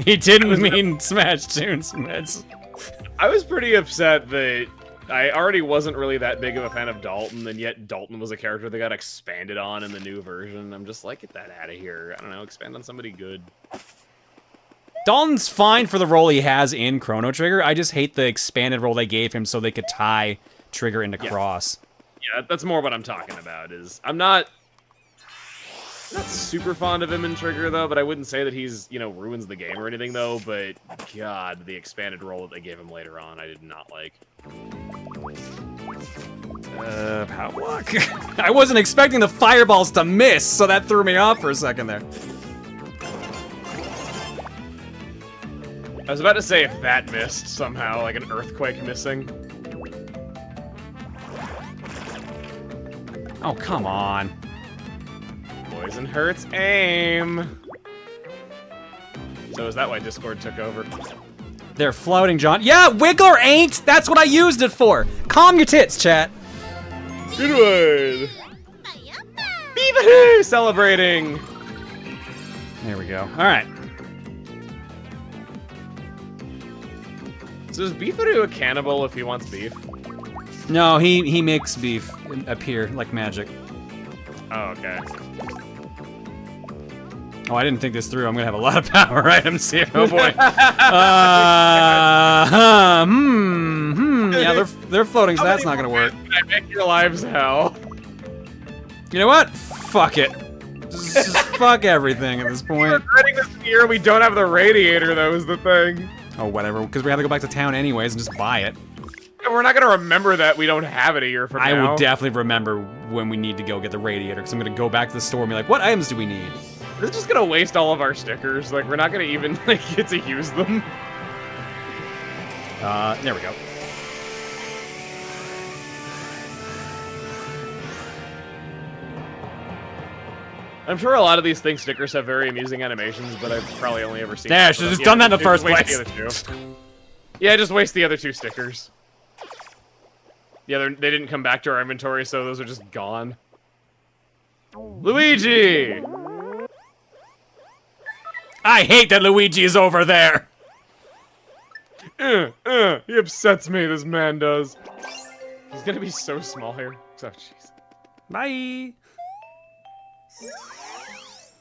He didn't mean Smash Tunes, Meds. I was pretty upset that I already wasn't really that big of a fan of Dalton, and yet Dalton was a character that got expanded on in the new version. I'm just like, get that out of here. I don't know, expand on somebody good. Dalton's fine for the role he has in Chrono Trigger. I just hate the expanded role they gave him so they could tie Trigger into Cross. Yeah, that's more what I'm talking about, is I'm not super fond of him in Trigger, though, but I wouldn't say that he's, you know, ruins the game or anything, though, but God, the expanded role that they gave him later on, I did not like. Power block. I wasn't expecting the fireballs to miss, so that threw me off for a second there. I was about to say if that missed somehow, like an earthquake missing. Oh, come on. Poison hurts aim. So is that why Discord took over? They're floating, John. Yeah, Wiggler ain't! That's what I used it for! Calm your tits, chat. Good one. Beaver celebrating. There we go. Alright. So is Beefaroo a cannibal if he wants beef? No, he makes beef appear like magic. Oh, okay. Oh, I didn't think this through. I'm gonna have a lot of power items here. Oh boy. Yeah, they're floating, so that's not gonna work. I make your lives hell. You know what? Fuck it. Just fuck everything at this point. We're regretting this year. We don't have the radiator, though, is the thing. Oh, whatever. Because we have to go back to town anyways and just buy it. And we're not gonna remember that we don't have it a year from now. I would definitely remember when we need to go get the radiator, because I'm gonna go back to the store and be like, what items do we need? This is just gonna waste all of our stickers. Like, we're not gonna even like get to use them. There we go. I'm sure a lot of these things stickers have very amusing animations, but I've probably only ever seen. Yeah, I should have just done that in the first place. Yeah, just waste the other two stickers. Yeah, they didn't come back to our inventory, so those are just gone. Luigi! I hate that Luigi is over there. He upsets me, this man does. He's gonna be so small here. Oh, jeez. Bye.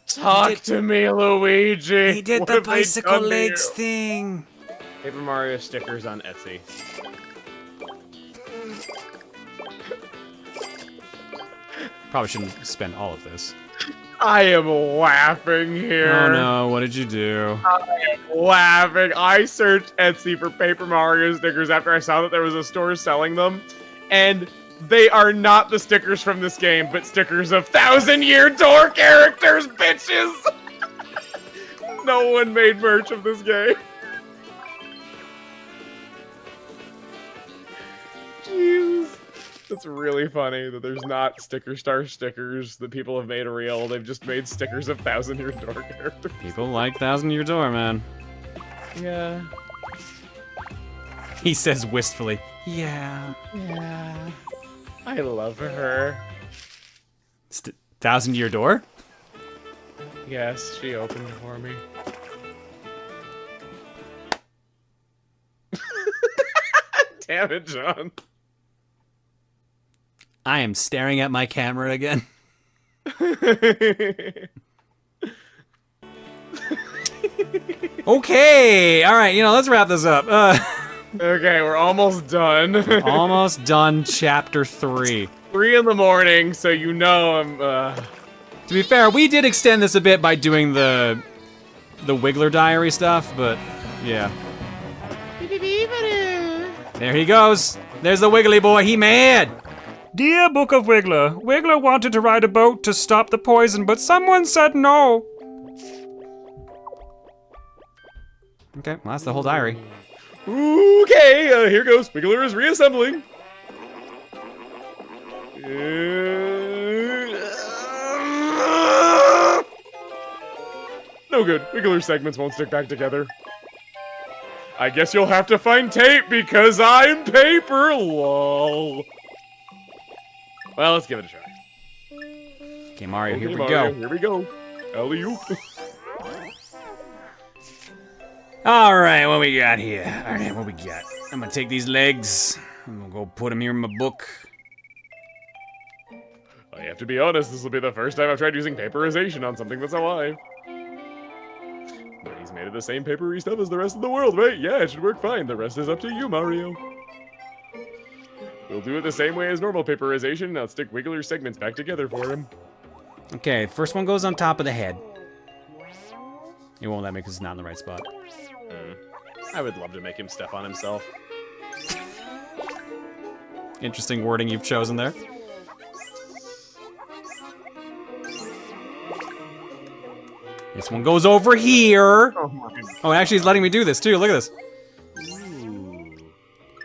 Talk to me, Luigi. He did What the have they bicycle done to legs you? thing. Paper Mario stickers on Etsy. Probably shouldn't spend all of this. I am laughing here. Oh no, what did you do? I am laughing. I searched Etsy for Paper Mario stickers after I saw that there was a store selling them, and they are not the stickers from this game, but stickers of 1000-Year Door characters, bitches! No one made merch of this game. Jeez. That's really funny that there's not Sticker Star stickers that people have made real. They've just made stickers of 1000-Year Door characters. People like 1000-Year Door, man. Yeah. He says wistfully, yeah. Yeah. I love her. 1000-Year Door? Yes, she opened for me. Damn it, John. I am staring at my camera again. Okay, all right, let's wrap this up. Okay, we're almost done. Almost done chapter 3. 3 in the morning, so you know I'm, To be fair, we did extend this a bit by doing the Wiggler diary stuff, but yeah. There he goes. There's the Wiggly boy. He mad. Dear Book of Wiggler, Wiggler wanted to ride a boat to stop the poison, but someone said no. Okay, well, that's the whole diary. Okay, here goes. Wiggler is reassembling. No good. Wiggler segments won't stick back together. I guess you'll have to find tape because I'm paper, lol. Well, let's give it a try. Okay, Mario, here we Mario, go. Here we go. Alley-oop. All right, what we got here? All right, what we got? I'm gonna take these legs. I'm gonna go put them here in my book. I have to be honest, this will be the first time I've tried using paperization on something that's alive. But he's made of the same papery stuff as the rest of the world, right? Yeah, it should work fine. The rest is up to you, Mario. We'll do it the same way as normal paperization. I'll stick Wiggler's segments back together for him. Okay, first one goes on top of the head. It won't let me because it's not in the right spot. I would love to make him step on himself. Interesting wording you've chosen there. This one goes over here. Oh, actually, he's letting me do this too. Look at this.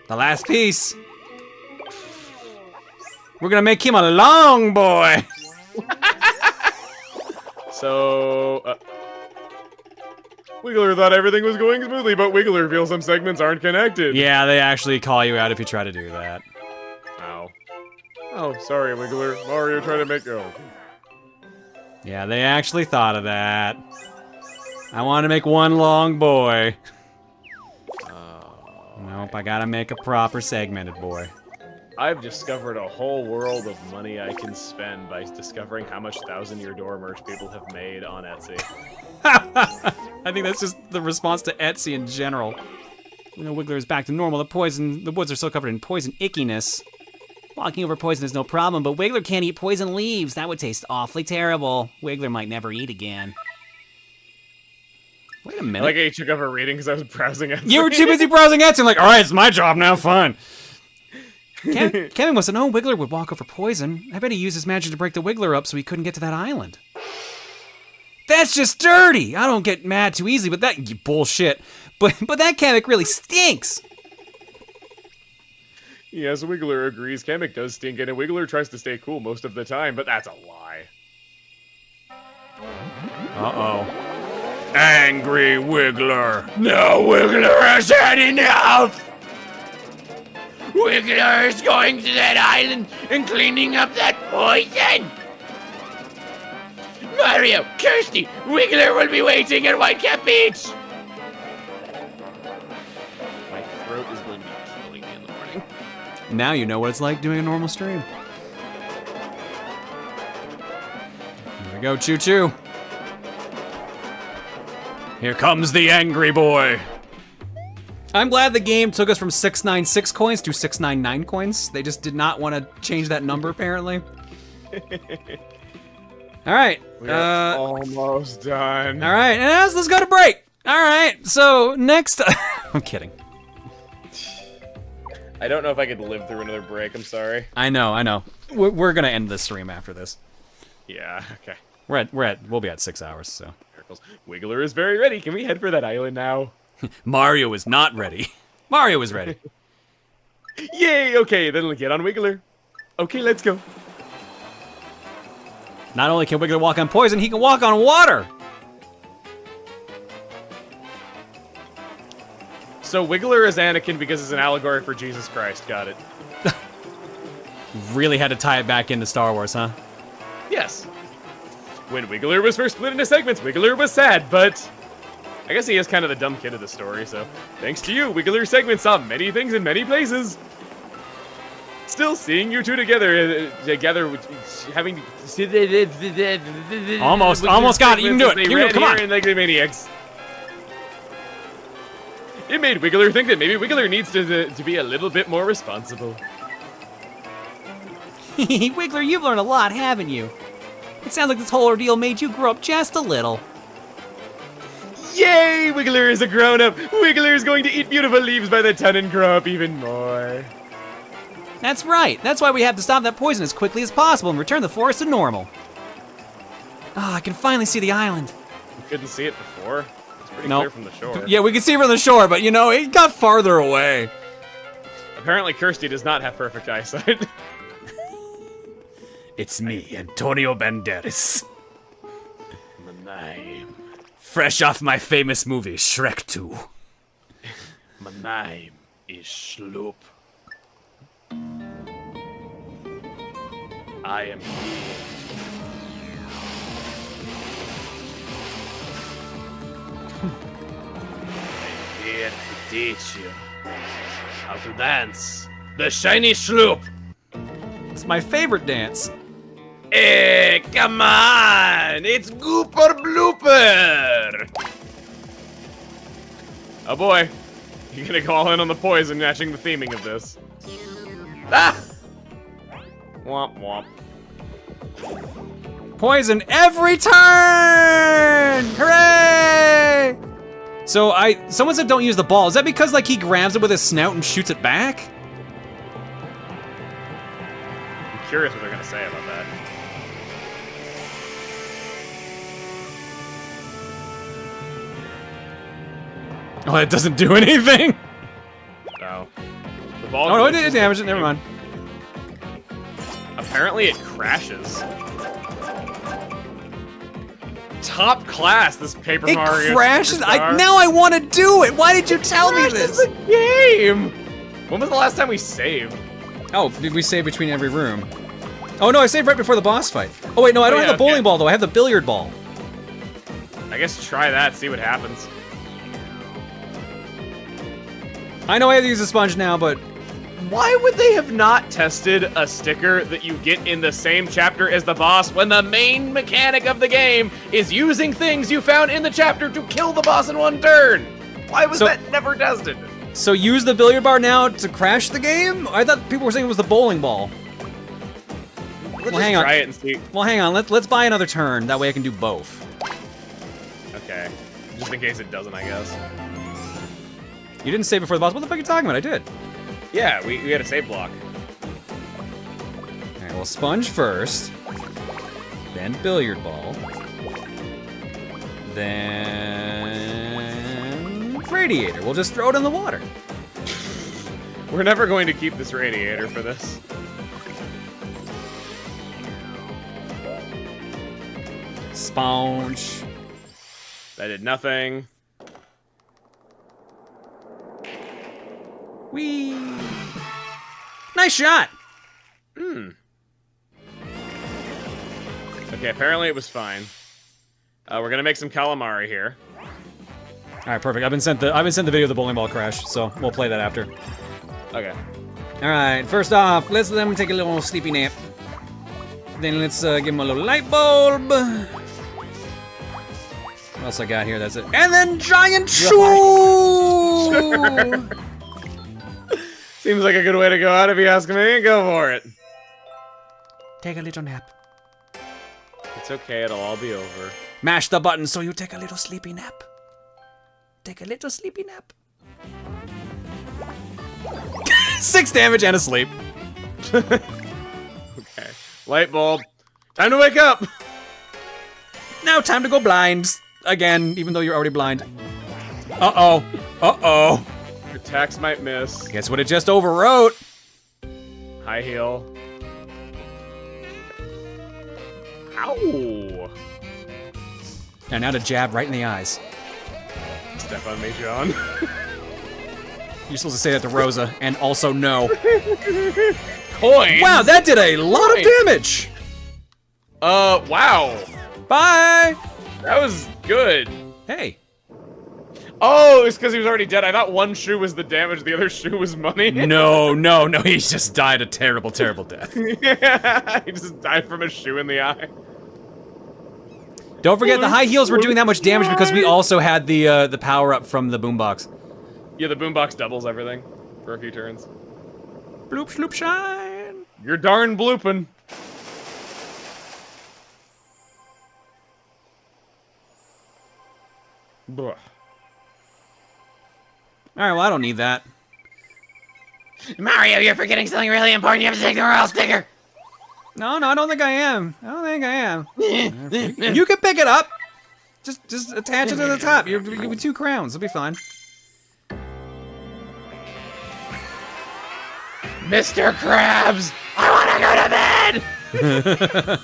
The last piece. We're gonna make him a long boy. So, Wiggler thought everything was going smoothly, but Wiggler feels some segments aren't connected. Yeah, they actually call you out if you try to do that. Ow. Oh, sorry, Wiggler. Mario tried to make... Oh. Yeah, they actually thought of that. I want to make one long boy. Nope, I gotta make a proper segmented boy. I've discovered a whole world of money I can spend by discovering how much 1,000-Year Door merch people have made on Etsy. I think that's just the response to Etsy in general. You know, Wiggler is back to normal. The woods are still covered in poison ickiness. Walking over poison is no problem, but Wiggler can't eat poison leaves. That would taste awfully terrible. Wiggler might never eat again. Wait a minute. I like how you took over reading because I was browsing Etsy. You were too busy browsing Etsy. I'm like, all right, it's my job now. Fine. Kevin must have known Wiggler would walk over poison. I bet he used his magic to break the Wiggler up so he couldn't get to that island. That's just dirty. I don't get mad too easily, but that bullshit. But that Kamek really stinks. Yes, Wiggler agrees. Kamek does stink, and Wiggler tries to stay cool most of the time, but that's a lie. Uh-oh. Angry Wiggler. No, Wiggler has had enough! Wiggler is going to that island and cleaning up that poison! Mario, Kirsty, Wiggler will be waiting at Whitecap Beach! My throat is going to be killing me in the morning. Now you know what it's like doing a normal stream. Here we go, choo-choo. Here comes the angry boy. I'm glad the game took us from 696 coins to 699 coins. They just did not want to change that number, apparently. All right. We're almost done. All right, and let's go to break. All right, so next... I'm kidding. I don't know if I could live through another break, I'm sorry. I know. We're going to end the stream after this. Yeah, okay. We'll be at 6 hours, so... Miracles. Wiggler is very ready. Can we head for that island now? Mario is not ready. Mario is ready. Yay! Okay, then get on Wiggler. Okay, let's go. Not only can Wiggler walk on poison, he can walk on water. So Wiggler is Anakin because it's an allegory for Jesus Christ. Got it. Really had to tie it back into Star Wars, huh? Yes. When Wiggler was first split into segments, Wiggler was sad, but I guess he is kind of the dumb kid of the story, so thanks to you, Wiggler segments saw many things in many places. Still seeing you two together, having... Almost got it. You can do it. You can do it. Come on. Like the maniacs. It made Wiggler think that maybe Wiggler needs to be a little bit more responsible. Wiggler, you've learned a lot, haven't you? It sounds like this whole ordeal made you grow up just a little. Yay! Wiggler is a grown-up. Wiggler is going to eat beautiful leaves by the ton and grow up even more. That's right. That's why we have to stop that poison as quickly as possible and return the forest to normal. Ah, I can finally see the island. You couldn't see it before. It's pretty Nope. clear from the shore. Yeah, we can see it from the shore, but you know, it got farther away. Apparently, Kirsty does not have perfect eyesight. It's me, Antonio Banderas. My name. Fresh off my famous movie, Shrek 2. My name is Sloop. I am here. I'm here to teach you how to dance the shiny sloop. It's my favorite dance. Hey, come on! It's Gooper Blooper! Oh boy. You're gonna go all in on the poison, matching the theming of this. Ah! Womp womp. Poison every turn! Hooray! So someone said don't use the ball. Is that because like he grabs it with his snout and shoots it back? I'm curious what they're gonna say about that. Oh, it doesn't do anything. No. The ball. Oh no, it glitches did damage it. the Never game. mind. Apparently, it crashes. Top class, this Paper It Mario. crashes. Superstar. Now I want to do it. Why did you tell me Crashes this? the game. When was the last time we saved? Oh, did we save between every room? Oh no, I saved right before the boss fight. Oh wait, no, I don't have the bowling ball though. I have the billiard ball. I guess try that, see what happens. I know I have to use a sponge now, but Why would they have not tested a sticker that you get in the same chapter as the boss when the main mechanic of the game is using things you found in the chapter to kill the boss in one turn? Why was that never tested? So use the billiard bar now to crash the game? I thought people were saying it was the bowling ball. Let's Well, hang just on. try it and see. Well, hang on. Let's buy another turn. That way I can do both. Okay. Just in case it doesn't, I guess. You didn't save before the boss. What the fuck are you talking about? I did. Yeah, we had a save block. All right, well, sponge first. Then billiard ball. Then radiator. We'll just throw it in the water. We're never going to keep this radiator for this. Sponge. That did nothing. Whee! Nice shot! Okay, apparently it was fine. We're gonna make some calamari here. All right, perfect. I've been sent the video of the bowling ball crash, so we'll play that after. Okay. All right, first off, let's let him take a little sleepy nap. Then let's give him a little light bulb. What else I got here? That's it. And then giant shoe. Seems like a good way to go out if you ask me. Go for it. Take a little nap. It's okay, it'll all be over. Mash the button so you take a little sleepy nap. Take a little sleepy nap. 6 damage and asleep. Okay. Light bulb. Time to wake up! Now time to go blind. Again, even though you're already blind. Uh-oh. Uh-oh. Your attacks might miss. Guess what it just overwrote? High heel. Ow! And now to jab right in the eyes. Step on me, John. You're supposed to say that to Rosa, and also no. Coins! Wow, that did a lot of damage! Wow. Bye! That was good. Hey. Oh, it's because he was already dead. I thought one shoe was the damage, the other shoe was money. No, he just died a terrible, terrible death. Yeah, he just died from a shoe in the eye. Don't forget, the high heels were doing that much damage because we also had the power-up from the boombox. Yeah, the boombox doubles everything for a few turns. Bloop, shloop, shine. You're darn blooping. Bruh. All right, well, I don't need that. Mario, you're forgetting something really important. You have to take the royal sticker. No, I don't think I am. I don't think I am. You can pick it up. Just attach it to the top. You'll give me 2 crowns. It'll be fine. Mr. Krabs, I want to go to bed.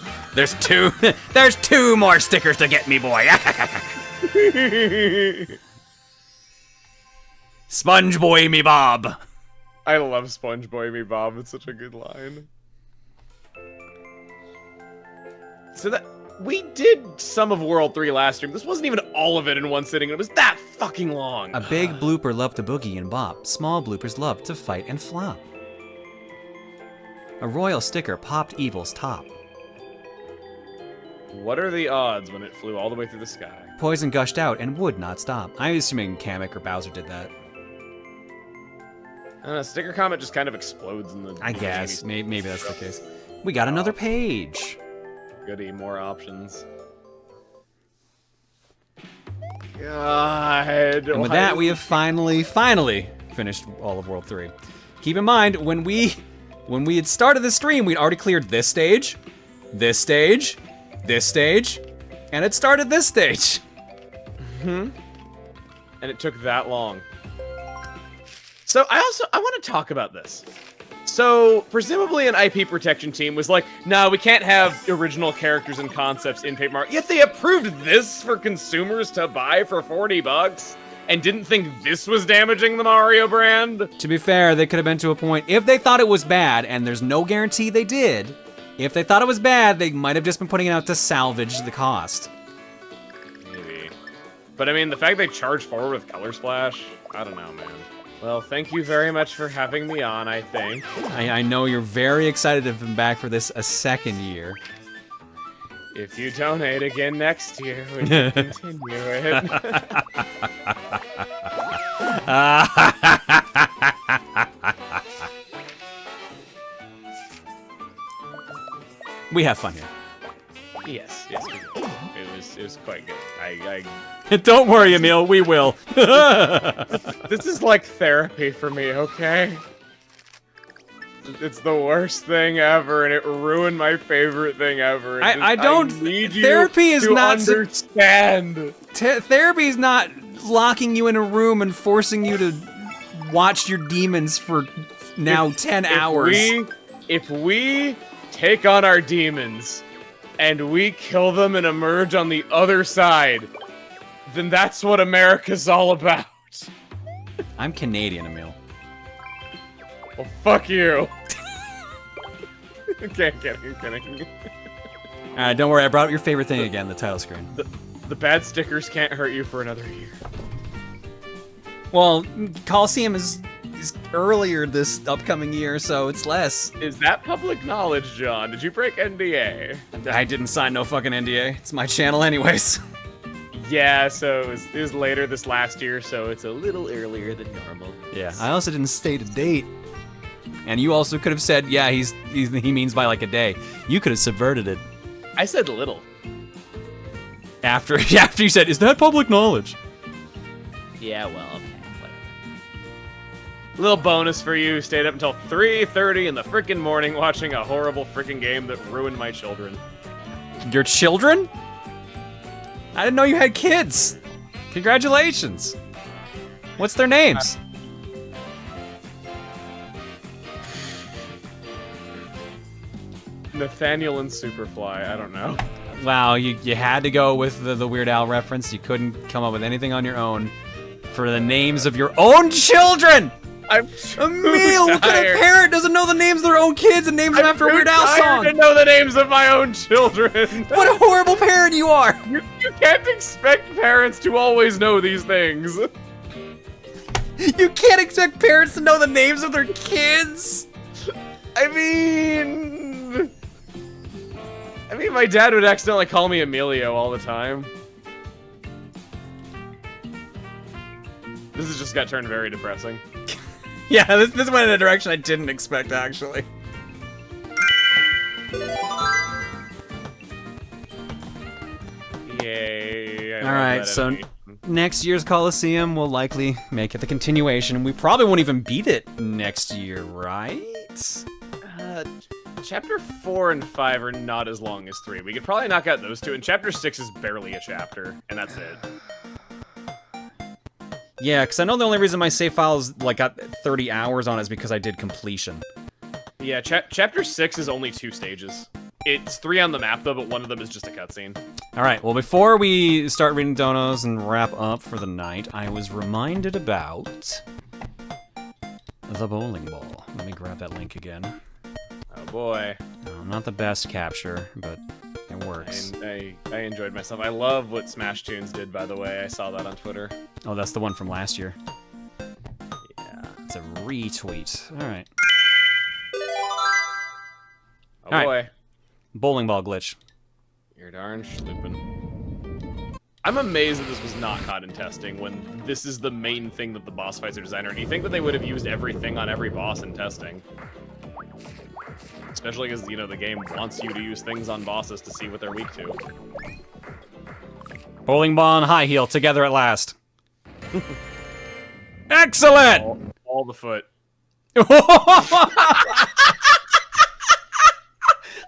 There's two more stickers to get me, boy. Sponge boy me Bob. I love Sponge Boy Me Bob. It's such a good line. So that we did some of World 3 last stream. This wasn't even all of it in one sitting. It was that fucking long. A big blooper loved to boogie and bop. Small bloopers loved to fight and flop. A royal sticker popped evil's top. What are the odds when it flew all the way through the sky? Poison gushed out and would not stop. I'm assuming Kamek or Bowser did that. Sticker Comet just kind of explodes in the... I guess. Maybe that's the case. We got another page. Goody, more options. God. And with that, we have finally finished all of World 3. Keep in mind, when we had started the stream, we'd already cleared this stage, this stage, this stage, and it started this stage. And it took that long. So I want to talk about this. So presumably an IP protection team was like, no, we can't have original characters and concepts in Paper Mario. Yet they approved this for consumers to buy for $40 and didn't think this was damaging the Mario brand. To be fair, they could have been to a point, if they thought it was bad, and there's no guarantee they did, if they thought it was bad, they might have just been putting it out to salvage the cost. Maybe. But I mean, the fact they charge forward with Color Splash, I don't know, man. Well, thank you very much for having me on, I think. I know you're very excited to have been back for this a second year. If you donate again next year, we can continue it. We have fun here. Yes, we did. It was quite good. Don't worry, Emile, we will. This is like therapy for me, okay? It's the worst thing ever, and it ruined my favorite thing ever. I don't need therapy you is to not understand. Therapy is not locking you in a room and forcing you to watch your demons for now 10 hours. If we take on our demons and we kill them and emerge on the other side, then that's what America's all about. I'm Canadian, Emile. Well, fuck you. Okay, kidding. Don't worry, I brought up your favorite thing again, the title screen. The bad stickers can't hurt you for another year. Well, Colosseum is earlier this upcoming year, so it's less. Is that public knowledge, John? Did you break NDA? I didn't sign no fucking NDA. It's my channel anyways. Yeah, so it was later this last year, so it's a little earlier than normal. Yeah, I also didn't state a date. And you also could have said, yeah, he means by like a day. You could have subverted it. I said little. After you said, is that public knowledge? Yeah, well, okay, whatever. Little bonus for you, stayed up until 3:30 in the frickin' morning watching a horrible frickin' game that ruined my children. Your children? I didn't know you had kids. Congratulations. What's their names? Nathaniel and Superfly, I don't know. Wow, you had to go with the Weird Al reference. You couldn't come up with anything on your own for the names of your own children! I'm Emile, what kind of parent doesn't know the names of their own kids and names them after a Weird Al song? I know the names of my own children. What a horrible parent you are! You can't expect parents to always know these things. You can't expect parents to know the names of their kids! I mean, my dad would accidentally call me Emilio all the time. This has just got turned very depressing. Yeah, this went in a direction I didn't expect, actually. Yay. All right, so next year's Colosseum will likely make it the continuation, and we probably won't even beat it next year, right? Chapter 4 and 5 are not as long as 3. We could probably knock out those two, and Chapter 6 is barely a chapter, and that's it. Yeah, because I know the only reason my save file's like got 30 hours on it is because I did completion. Yeah, Chapter 6 is only 2 stages. It's 3 on the map, though, but one of them is just a cutscene. All right, well, before we start reading donos and wrap up for the night, I was reminded about the bowling ball. Let me grab that link again. Oh, boy. No, not the best capture, but it works. I enjoyed myself. I love what Smash Tunes did, by the way. I saw that on Twitter. Oh, that's the one from last year. Yeah. It's a retweet. All right. Oh, All boy. right. Bowling ball glitch. You're darn schloopin'. I'm amazed that this was not caught in testing when this is the main thing that the boss fights are designed around. You think that they would have used everything on every boss in testing. Especially because, you know, the game wants you to use things on bosses to see what they're weak to. Bowling ball and high heel together at last. Excellent! All the foot.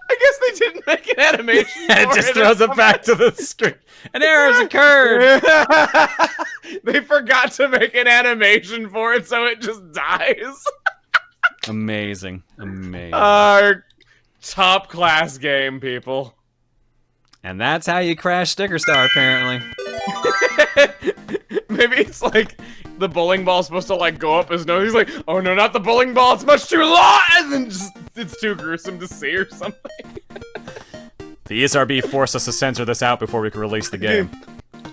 I guess they didn't make an animation It for just it. throws it back to the screen. An error has occurred! They forgot to make an animation for it, so it just dies. Amazing. Amazing. Our top class game, people. And that's how you crash Sticker Star, apparently. Maybe it's like the bowling ball's supposed to like go up his nose. He's like, oh no, not the bowling ball, it's much too long! And then just, it's too gruesome to see or something. The ESRB forced us to censor this out before we could release the game.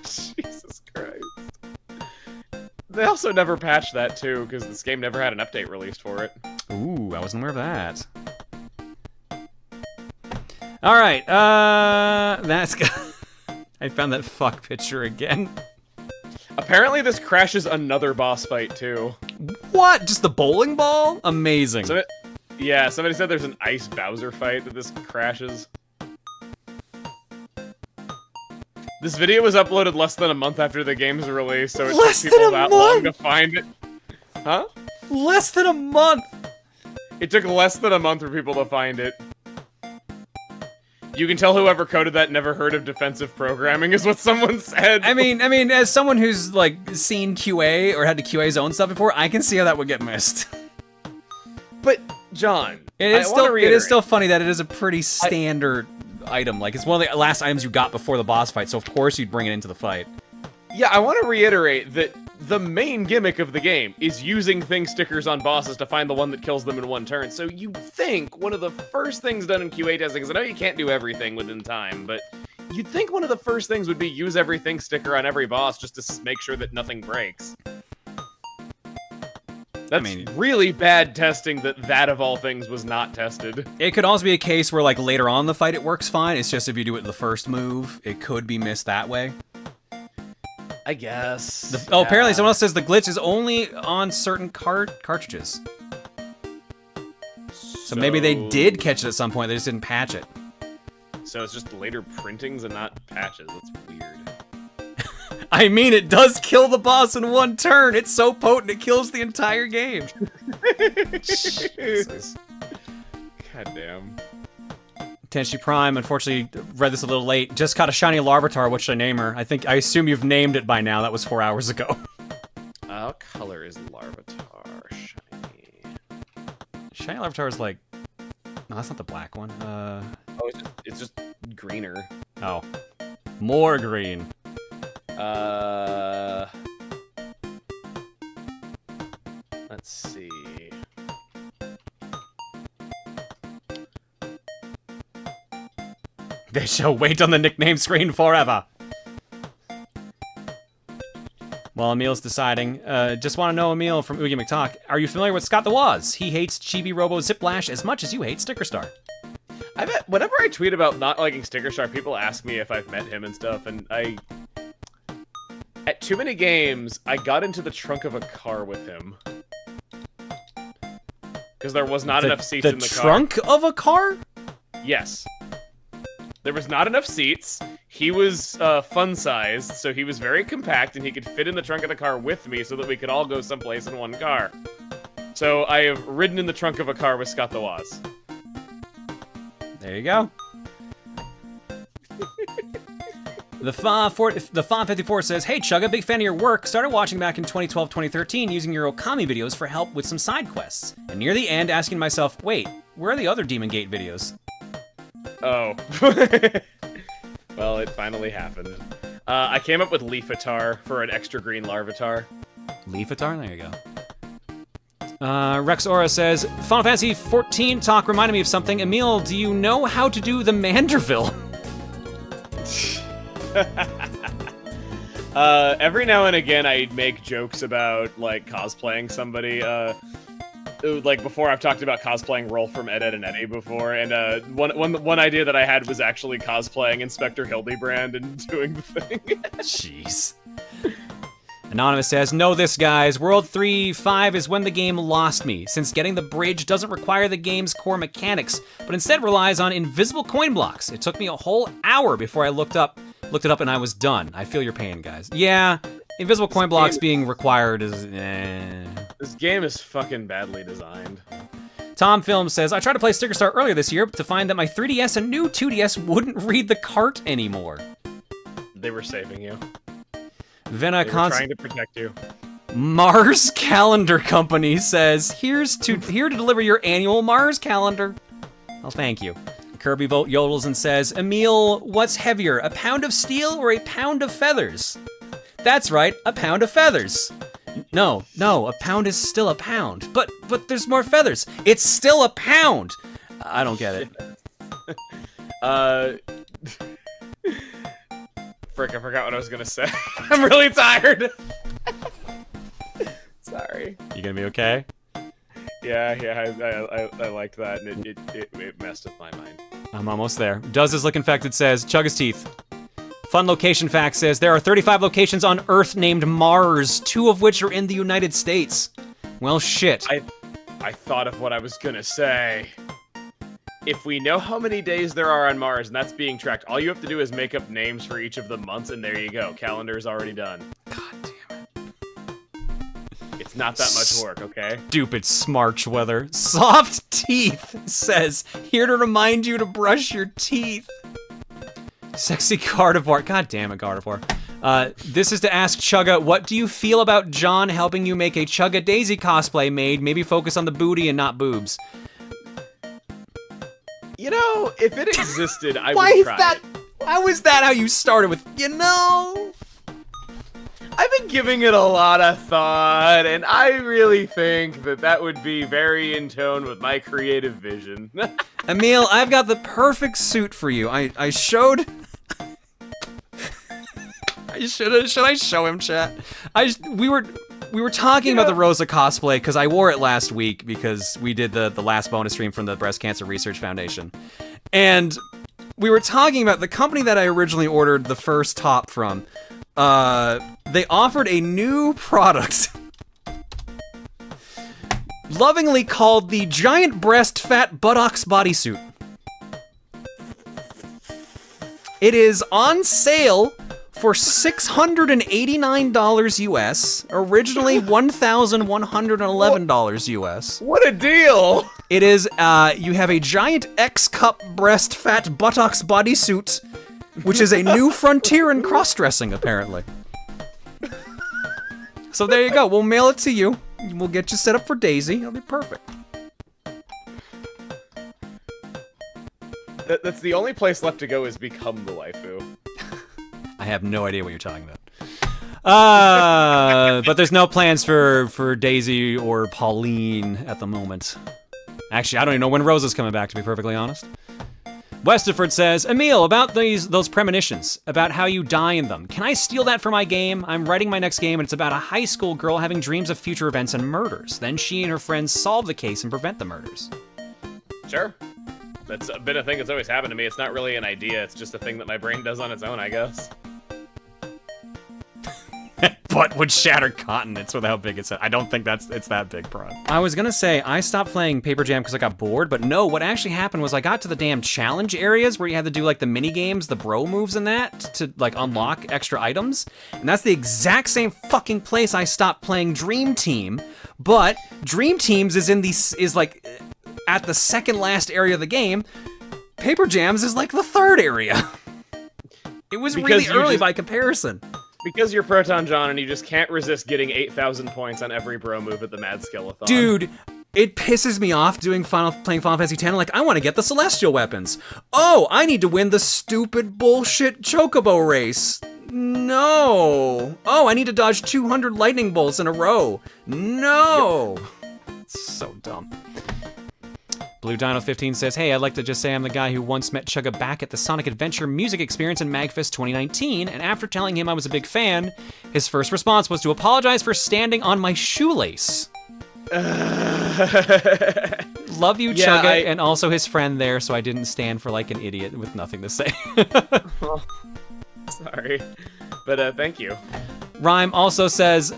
Jesus Christ. They also never patched that too, because this game never had an update released for it. Ooh, I wasn't aware of that. Alright, that's... I found that fuck picture again. Apparently this crashes another boss fight too. What? Just the bowling ball? Amazing. So yeah, somebody said there's an Ice Bowser fight that this crashes. This video was uploaded less than a month after the game's release, so it took people that long to find it. Huh? Less than a month! It took less than a month for people to find it. You can tell whoever coded that never heard of defensive programming, is what someone said. I mean, as someone who's, like, seen QA or had to QA his own stuff before, I can see how that would get missed. But, John, It is still funny that it is a pretty standard item. Like, it's one of the last items you got before the boss fight, so of course you'd bring it into the fight. Yeah, I want to reiterate that the main gimmick of the game is using thing stickers on bosses to find the one that kills them in one turn. So you'd think one of the first things done in QA testing, because I know you can't do everything within time, but you'd think one of the first things would be use everything sticker on every boss just to make sure that nothing breaks. That's really bad testing that of all things was not tested. It could also be a case where, like, later on in the fight it works fine. It's just if you do it in the first move, it could be missed that way. I guess. Oh, apparently someone else says the glitch is only on certain cartridges. So maybe they did catch it at some point, they just didn't patch it. So it's just later printings and not patches. That's weird. I mean, it does kill the boss in one turn. It's so potent, it kills the entire game. Jesus. Goddamn. Tenshi Prime, unfortunately, read this a little late. Just caught a shiny Larvitar. What should I name her? I assume you've named it by now. That was 4 hours ago. What color is Larvitar? Shiny. Shiny Larvitar is like... No, that's not the black one. Oh, it's just greener. Oh. More green. Let's see. They shall wait on the nickname screen forever. While Emile's deciding, just want to know, Emile from Oogie McTalk, are you familiar with Scott the Woz? He hates Chibi Robo Ziplash as much as you hate Sticker Star. I bet whenever I tweet about not liking Sticker Star, people ask me if I've met him and stuff, and At too many games, I got into the trunk of a car with him. Because there was not enough seats in the car. The trunk of a car? Yes. There was not enough seats. He was fun-sized, so he was very compact, and he could fit in the trunk of the car with me so that we could all go someplace in one car. So I have ridden in the trunk of a car with Scott the Woz. There you go. The Fa54 says, "Hey Chugga, big fan of your work. Started watching back in 2012-2013 using your Okami videos for help with some side quests. And near the end, asking myself, wait, where are the other Demon Gate videos?" Oh. Well, it finally happened. I came up with Leafatar for an extra green Larvitar. Leafatar? There you go. Rex Aura says, Final Fantasy 14 talk reminded me of something. Emile, do you know how to do the Manderville? Every now and again, I make jokes about, like, cosplaying somebody. Like, before I've talked about cosplaying Rolf from Ed, Edd and Eddy before, and one idea that I had was actually cosplaying Inspector Hildebrand and doing the thing. Jeez. Anonymous says, know this, guys. World 3.5 is when the game lost me, since getting the bridge doesn't require the game's core mechanics, but instead relies on invisible coin blocks. It took me a whole hour before I looked it up and I was done. I feel your pain, guys. Yeah, invisible coin blocks being required is This game is fucking badly designed. Tom Film says, I tried to play Sticker Star earlier this year to find that my 3DS and new 2DS wouldn't read the cart anymore. They were saving you. Vena They were trying to protect you. Mars Calendar Company says, here to deliver your annual Mars calendar. Oh, thank you. Kirby Vote yodels and says, Emile, what's heavier, a pound of steel or a pound of feathers? That's right, a pound of feathers. No, a pound is still a pound. But there's more feathers. It's still a pound. I don't get it. Frick, I forgot what I was gonna say. I'm really tired. Sorry. You gonna be okay? Yeah, I liked that, and it messed with my mind. I'm almost there. Does this look infected says, Chug his teeth. Fun Location Fact says, there are 35 locations on Earth named Mars, 2 of which are in the United States. Well, shit. I thought of what I was gonna say. If we know how many days there are on Mars, and that's being tracked, all you have to do is make up names for each of the months, and there you go. Calendar's already done. God damn it. It's not that much work, okay? Stupid Smarch weather. Soft Teeth says, here to remind you to brush your teeth. Sexy Gardevoir. God damn it, Gardevoir. This is to ask Chugga, what do you feel about John helping you make a Chugga Daisy cosplay made? Maybe focus on the booty and not boobs. You know, if it existed, I would try it. How is that how you started with, you know? I've been giving it a lot of thought, and I really think that would be very in tone with my creative vision. Emile, I've got the perfect suit for you. I showed... Should I show him, chat? We were talking about the Rosa cosplay because I wore it last week because we did the last bonus stream from the Breast Cancer Research Foundation. And we were talking about the company that I originally ordered the first top from. They offered a new product lovingly called the Giant Breast Fat Buttocks Bodysuit. It is on sale for $689 US, originally $1,111 US. What a deal! It is, you have a giant X-cup breast fat buttocks bodysuit, which is a new frontier in cross-dressing, apparently. So there you go, we'll mail it to you. We'll get you set up for Daisy, it'll be perfect. That's the only place left to go is become the waifu. I have no idea what you're talking about. But there's no plans for Daisy or Pauline at the moment. Actually, I don't even know when Rosa's coming back, to be perfectly honest. Westerford says, Emile, about those premonitions, about how you die in them. Can I steal that for my game? I'm writing my next game, and it's about a high school girl having dreams of future events and murders. Then she and her friends solve the case and prevent the murders. Sure. That's been a thing that's always happened to me. It's not really an idea. It's just a thing that my brain does on its own, I guess. butt would shatter continents with how big it's. I don't think it's that big, Prawn. I was gonna say I stopped playing Paper Jam because I got bored, but no. What actually happened was I got to the damn challenge areas where you had to do like the mini games, the bro moves, and that to like unlock extra items, and that's the exact same fucking place I stopped playing Dream Team. But Dream Teams is like at the second last area of the game. Paper Jams is like the third area. It was really early by comparison. Because you're Proton John and you just can't resist getting 8,000 points on every bro move at the Mad Skeleton. Dude, it pisses me off playing Final Fantasy X. Like, I want to get the Celestial weapons. Oh, I need to win the stupid bullshit Chocobo race. No. Oh, I need to dodge 200 lightning bolts in a row. No. Yep. So dumb. Blue Dino 15 says, hey, I'd like to just say I'm the guy who once met Chugga back at the Sonic Adventure music experience in MagFest 2019, and after telling him I was a big fan, his first response was to apologize for standing on my shoelace. Love you, Chugga, and also his friend there, so I didn't stand for like an idiot with nothing to say. Well, sorry, but thank you. Rhyme also says,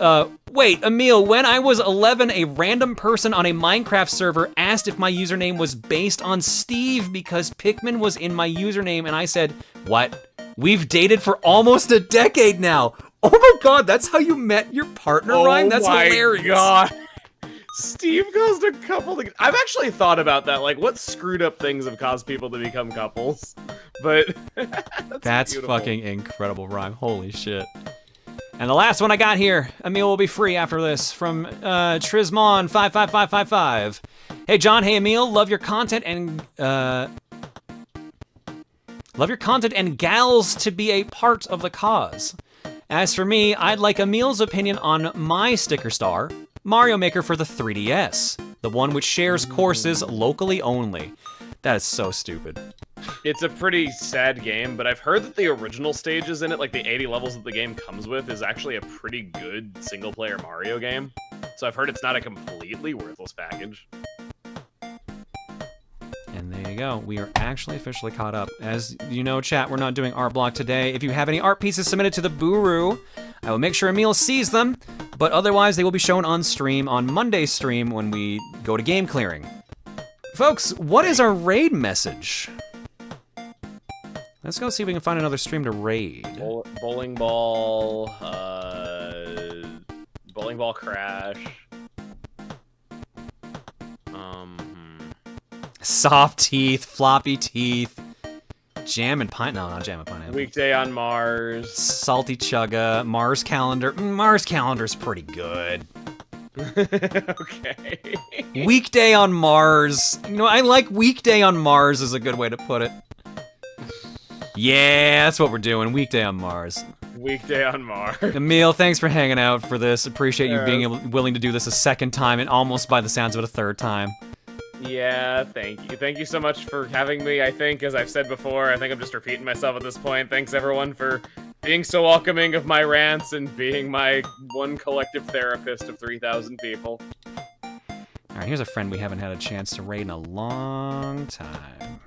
wait, Emile, when I was 11, a random person on a Minecraft server asked if my username was based on Steve because Pikmin was in my username, and I said, what? We've dated for almost a decade now. Oh my god, that's how you met your partner, Rhyme? That's hilarious. Oh my god. Steve caused a couple of... I've actually thought about that, like, what screwed up things have caused people to become couples? But... that's fucking incredible, Rhyme. Holy shit. And the last one I got here, Emile will be free after this, from Trismon55555. Hey John, hey Emile, love your content and gals to be a part of the cause. As for me, I'd like Emile's opinion on my sticker star, Mario Maker for the 3DS, the one which shares courses locally only. That is so stupid. It's a pretty sad game, but I've heard that the original stages in it, like the 80 levels that the game comes with, is actually a pretty good single-player Mario game. So I've heard it's not a completely worthless package. And there you go. We are actually officially caught up. As you know, chat, we're not doing art block today. If you have any art pieces submitted to the Buru, I will make sure Emile sees them, but otherwise they will be shown on stream on Monday's stream when we go to game clearing. Folks, what is our raid message? Let's go see if we can find another stream to raid. Bowling ball crash. Soft teeth, floppy teeth, jam and pine. No, not jam and pineapple. Weekday on Mars. Salty Chugga, Mars calendar. Mars calendar's pretty good. Okay. Weekday on Mars. You know, I like weekday on Mars is a good way to put it. Yeah, that's what we're doing. Weekday on Mars. Weekday on Mars. Emile, thanks for hanging out for this. Appreciate you being willing to do this a second time and almost by the sounds of it a third time. Yeah, thank you. Thank you so much for having me. I think, as I've said before, I think I'm just repeating myself at this point. Thanks everyone for being so welcoming of my rants and being my one collective therapist of 3,000 people. Alright, here's a friend we haven't had a chance to raid in a long time.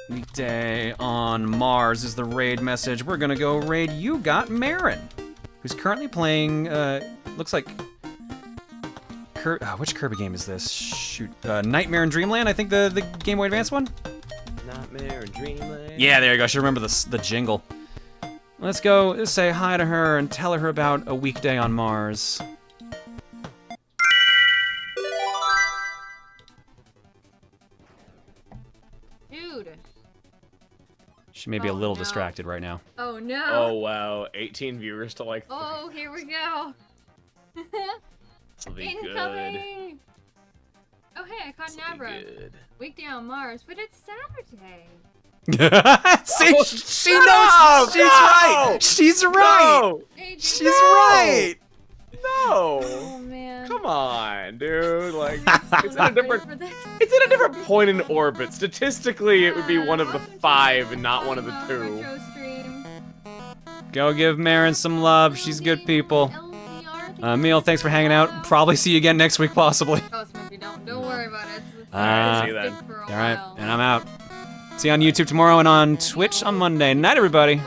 Weekday on Mars is the raid message. We're gonna go raid You Got Marin, who's currently playing, looks like... which Kirby game is this? Shoot. Nightmare in Dreamland, I think the Game Boy Advance one? Nightmare in Dreamland. Yeah, there you go. I should remember the jingle. Let's go say hi to her and tell her about a weekday on Mars. Dude. She may be a little distracted right now. Oh no. Oh wow, 18 viewers to like 3. Oh, here we go. This'll be Incoming. Oh hey, I caught This'll be Nabra. good. Weekday on Mars, but it's Saturday. See, she knows. She's right. She's right. Hey, dude. She's right. No. Oh man. Come on, dude. Like, it's in a different point in orbit. Statistically, it would be one of the 5 and not one of the 2. Go give Marin some love. She's good people. Emile, thanks for hanging out. Probably see you again next week, possibly. Oh, Smithy, don't worry about it. Alright, see you then. All right, and I'm out. See you on YouTube tomorrow and on Twitch on Monday. Night, everybody.